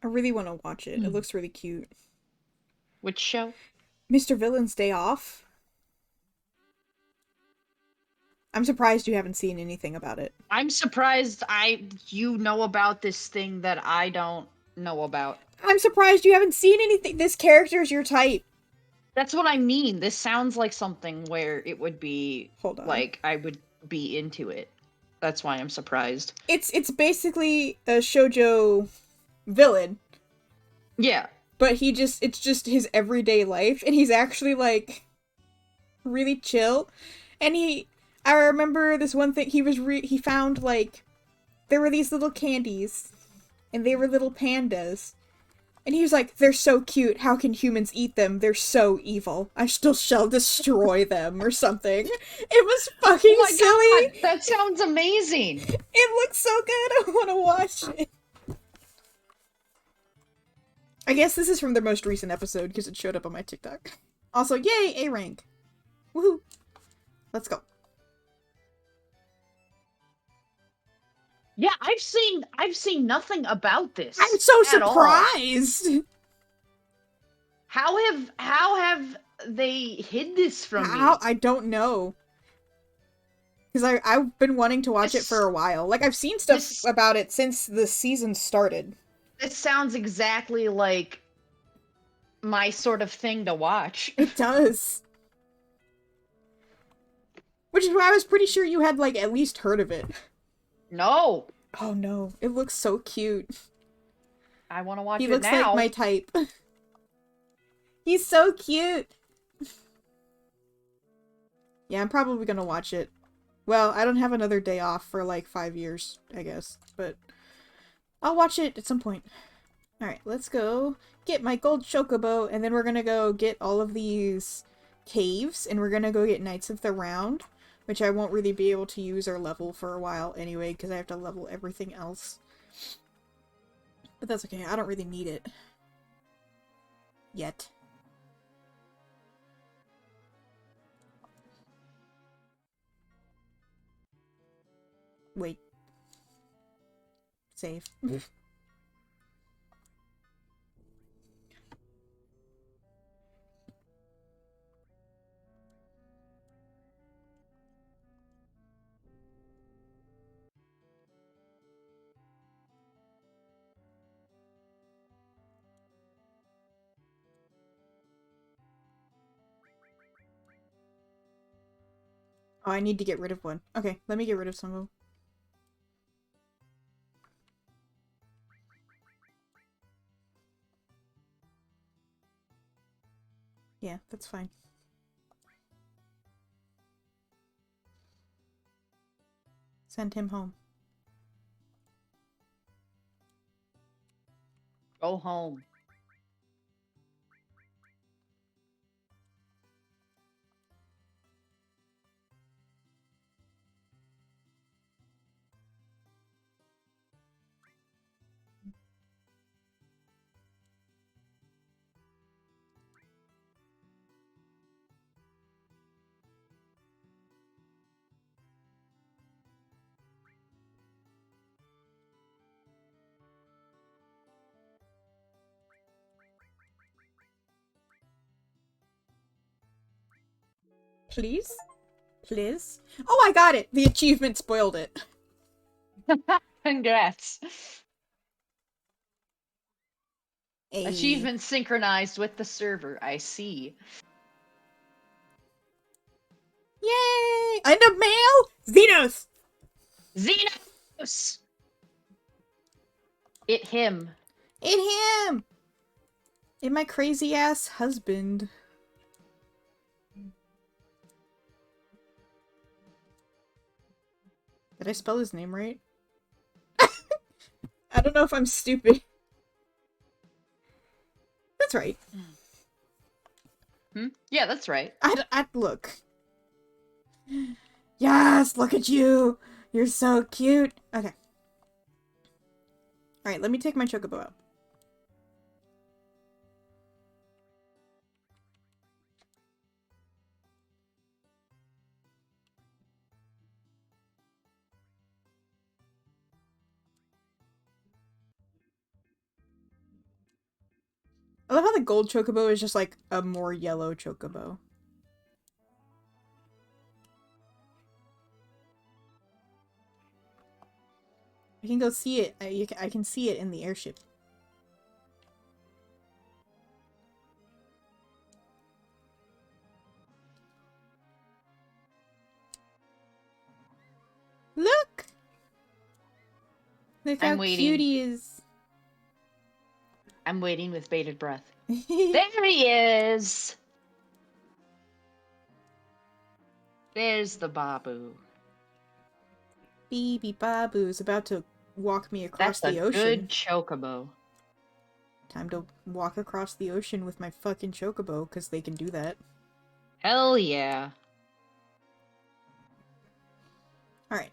I really want to watch it. It looks really cute. Which show? Mr. Villain's Day Off. I'm surprised you haven't seen anything about it. I'm surprised you know about this thing that I don't know about. I'm surprised you haven't seen anything. This character's your type. That's what I mean. This sounds like something where it would be Hold on. like I would be into it. That's why I'm surprised. It's basically a shoujo villain, Yeah. but it's just his everyday life, and he's actually like really chill. And I remember this one thing, he found like there were these little candies, and they were little pandas. And he was like, they're so cute, how can humans eat them? They're so evil. I still shall destroy them, or something. It was fucking silly. God, that sounds amazing. It looks so good, I want to watch it. I guess this is from their most recent episode, because it showed up on my TikTok. Also, yay, A rank. Woohoo. Let's go. Yeah, I've seen nothing about this. I'm so at all. surprised! How have they hid this from me? I don't know. Because I've been wanting to watch it for a while. Like, I've seen stuff about it since the season started. This sounds exactly like my sort of thing to watch. It does. Which is why I was pretty sure you had, like, at least heard of it. No. Oh no, it looks so cute. I want to watch it it now. He looks like my type. He's so cute! Yeah, I'm probably gonna watch it. Well, I don't have another day off for like 5 years, I guess. But I'll watch it at some point. Alright, let's go get my gold Chocobo, and then we're gonna go get all of these caves, and we're gonna go get Knights of the Round, which I won't really be able to use or level for a while anyway, because I have to level everything else. But that's okay, I don't really need it. Yet. Wait. Save. Oh, I need to get rid of one. Okay, let me get rid of some of them. Yeah, that's fine. Send him home. Go home. Please? Please? Oh, I got it! The achievement spoiled it. Congrats. Ay. Achievement synchronized with the server, I see. Yay! And a male? Xenos! Xenos! It him. It him! And my crazy ass husband. Did I spell his name right? know if I'm stupid. That's right. Hmm? Yeah, that's right. I'd look. Yes, look at you. You're so cute. Okay. Alright, let me take my chocobo out. I love how the gold chocobo is just like a more yellow chocobo. I can go see it. I can see it in the airship. Look! Look how I'm cute waiting. he is. I'm waiting with bated breath. There he is! There's the Babu. Baby Babu's about to walk me across That's the a ocean. good chocobo. Time to walk across the ocean with my fucking chocobo, because they can do that. Hell yeah. Alright,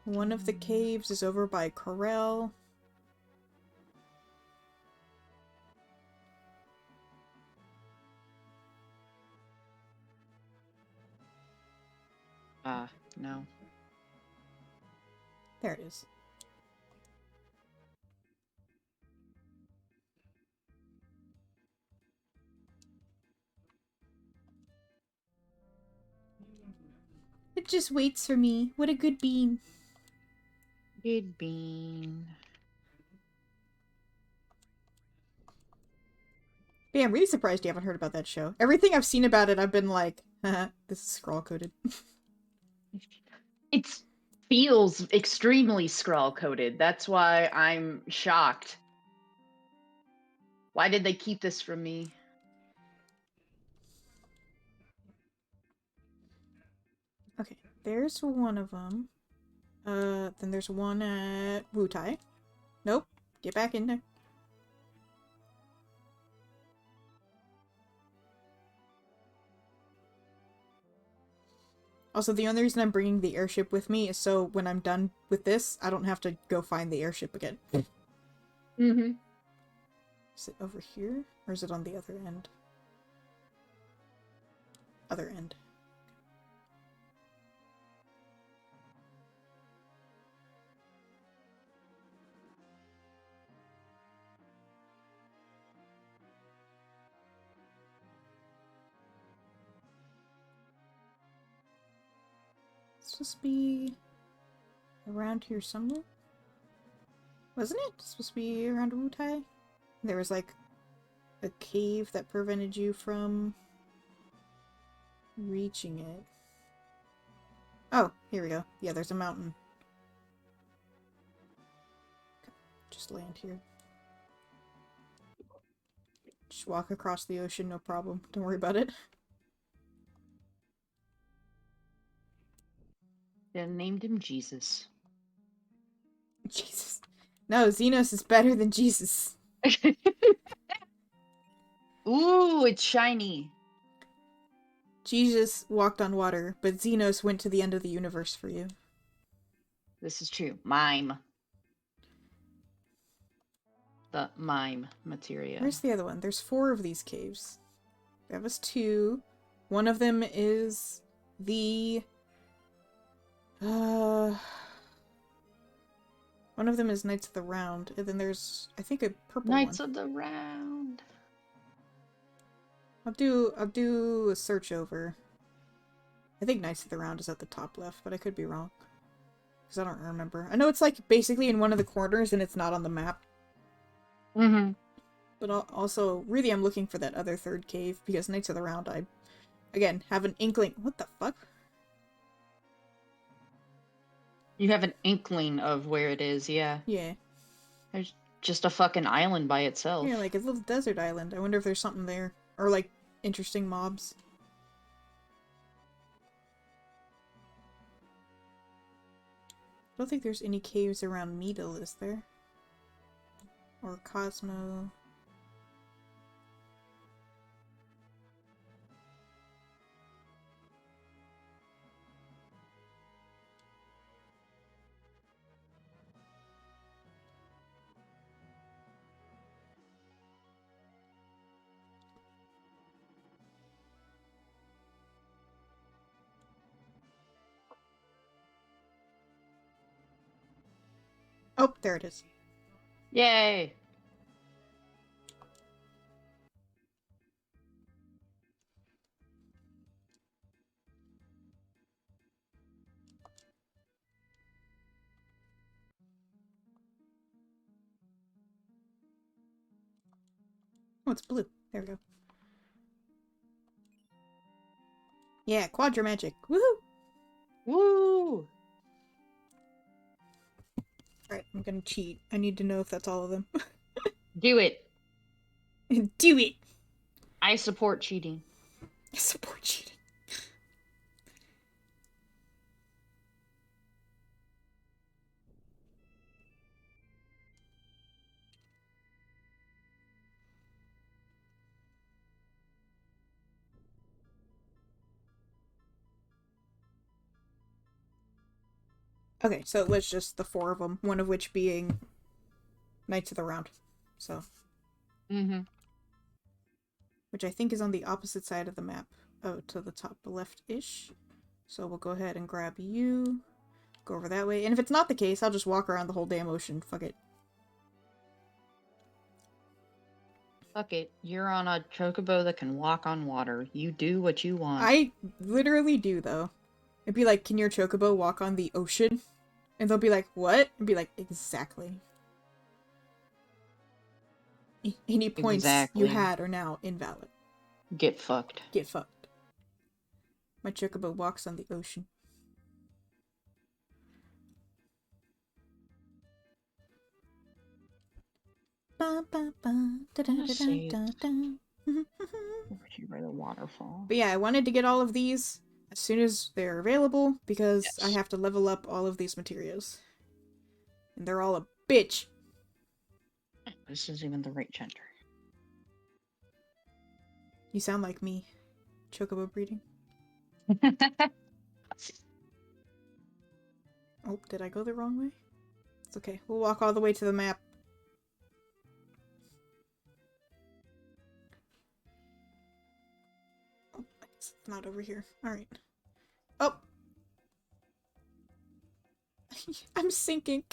one of the caves is over by Corel. No. There it is. It just waits for me. What a good bean. Good bean. But yeah, I'm really surprised you haven't heard about that show. Everything I've seen about it, I've been like, haha, this is scroll-coded. It feels extremely scroll-coded. That's why I'm shocked. Why did they keep this from me? Okay, there's one of them. Then there's one at Wutai. Nope. Get back in there. Also, the only reason I'm bringing the airship with me is so when I'm done with this, I don't have to go find the airship again. Mm-hmm. Is it over here? Or is it on the other end? Other end. It's supposed to be around here somewhere? Wasn't it? It's supposed to be around Wutai? There was like a cave that prevented you from reaching it. Oh, here we go. Yeah, there's a mountain. Just land here. Just walk across the ocean, no problem. Don't worry about it. They named him Jesus. Jesus. No, Xenos is better than Jesus. Ooh, it's shiny. Jesus walked on water, but Xenos went to the end of the universe for you. This is true. Mime. The mime materia. Where's the other one? There's 4 of these caves. That was 2. One of them is the... One of them is Knights of the Round, and then there's, I think, a purple Knights one. of the Round. I'll do a search over. I think Knights of the Round is at the top left, but I could be wrong. Because I don't remember. I know it's like basically in one of the corners and it's not on the map. Mm-hmm. But also, really I'm looking for that other third cave, because Knights of the Round, I, again, have an inkling. What the fuck? You have an inkling of where it is, yeah. Yeah. There's just a fucking island by itself. Yeah, like a little desert island. I wonder if there's something there. Or like, interesting mobs. don't think there's any caves around Needle, is there? Or Cosmo. Oh, there it is. Yay! Oh, it's blue. There we go. Yeah, Quadra Magic. Woohoo! Woo! Alright, I'm gonna cheat. I need to know if that's all of them. Do it. Do it! I support cheating. I support cheating. Okay, so it was just the 4 of them, one of which being Knights of the Round. So. Mm-hmm. Which I think is on the opposite side of the map. Oh, to the top left-ish. So we'll go ahead and grab you. Go over that way. And if it's not the case, I'll just walk around the whole damn ocean. Fuck it. Fuck it. You're on a chocobo that can walk on water. You do what you want. I literally do, though. It'd be like, can your chocobo walk on the ocean? And they'll be like, what? And be like, exactly. Any points you Exactly. had are now invalid. Get fucked. Get fucked. My chocobo walks on the ocean. Over here by the waterfall. But yeah, I wanted to get all of these as soon as they're available because I Yes. have to level up all of these materials. And they're all a bitch. This is even the right gender. You sound like me. Chocobo breeding. Oh, did I go the wrong way? It's okay. We'll walk all the way to the map. Oh, I guess it's not over here. Alright. Oh! I'm sinking.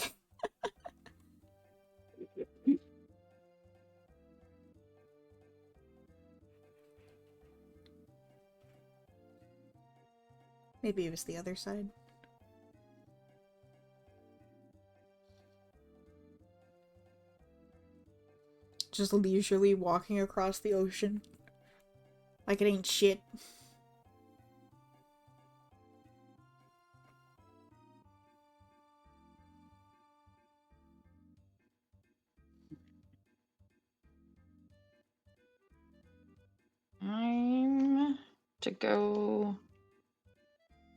Maybe it was the other side. Just leisurely walking across the ocean. Like it ain't shit. I'm to go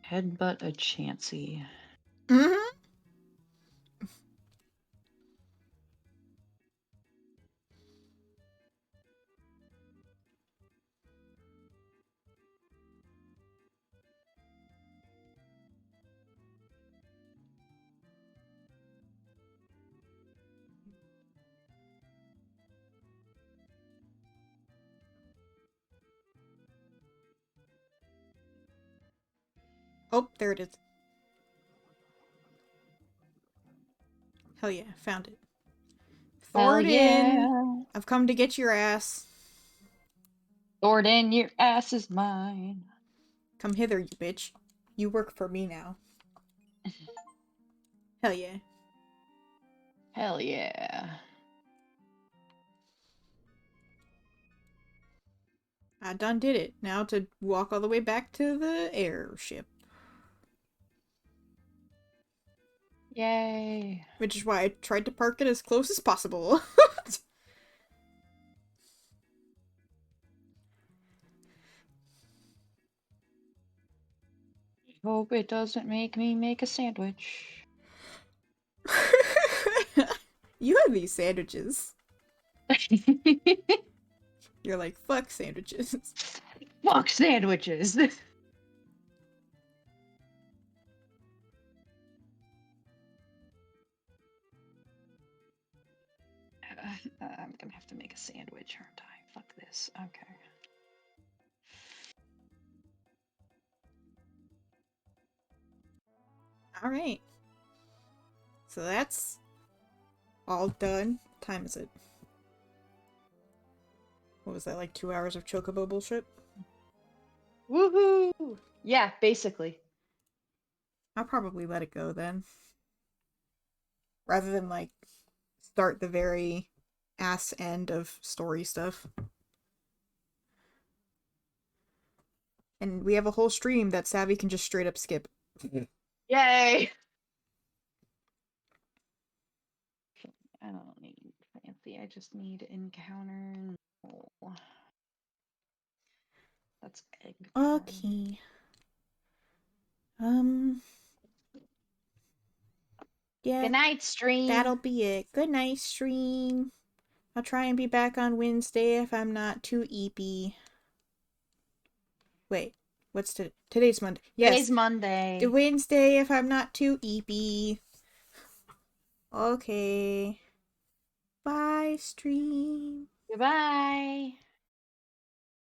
headbutt a Chansey. Mm-hmm. Oh, there it is. Hell yeah, found it. Hell Thornton! yeah. I've come to get your ass. Gordon, your ass is mine. Come hither, you bitch. You work for me now. Hell yeah. Hell yeah. I done did it. Now to walk all the way back to the airship. Yay. Which is why I tried to park it as close as possible. Hope it doesn't make me make a sandwich. You have these sandwiches. You're like, fuck sandwiches. Fuck sandwiches. I'm gonna have to make a sandwich, aren't I? Fuck this. Okay. Alright. So that's all done. What time is it? What was that, like 2 hours of Chocobo bullshit? Woohoo! Yeah, basically. I'll probably let it go then. Rather than, like, start the very ass end of story stuff. And we have a whole stream that Savvy can just straight up skip. Yay! I don't need fancy. I just need encounter. No. That's egg farm. Okay. Yeah, Good night, that'll stream. be it. Good night, stream. I'll try and be back on Wednesday if I'm not too eepy. Wait, what's today's Monday? Today's Yes, Monday. Wednesday if I'm not too eepy. Okay. Bye, stream. Goodbye.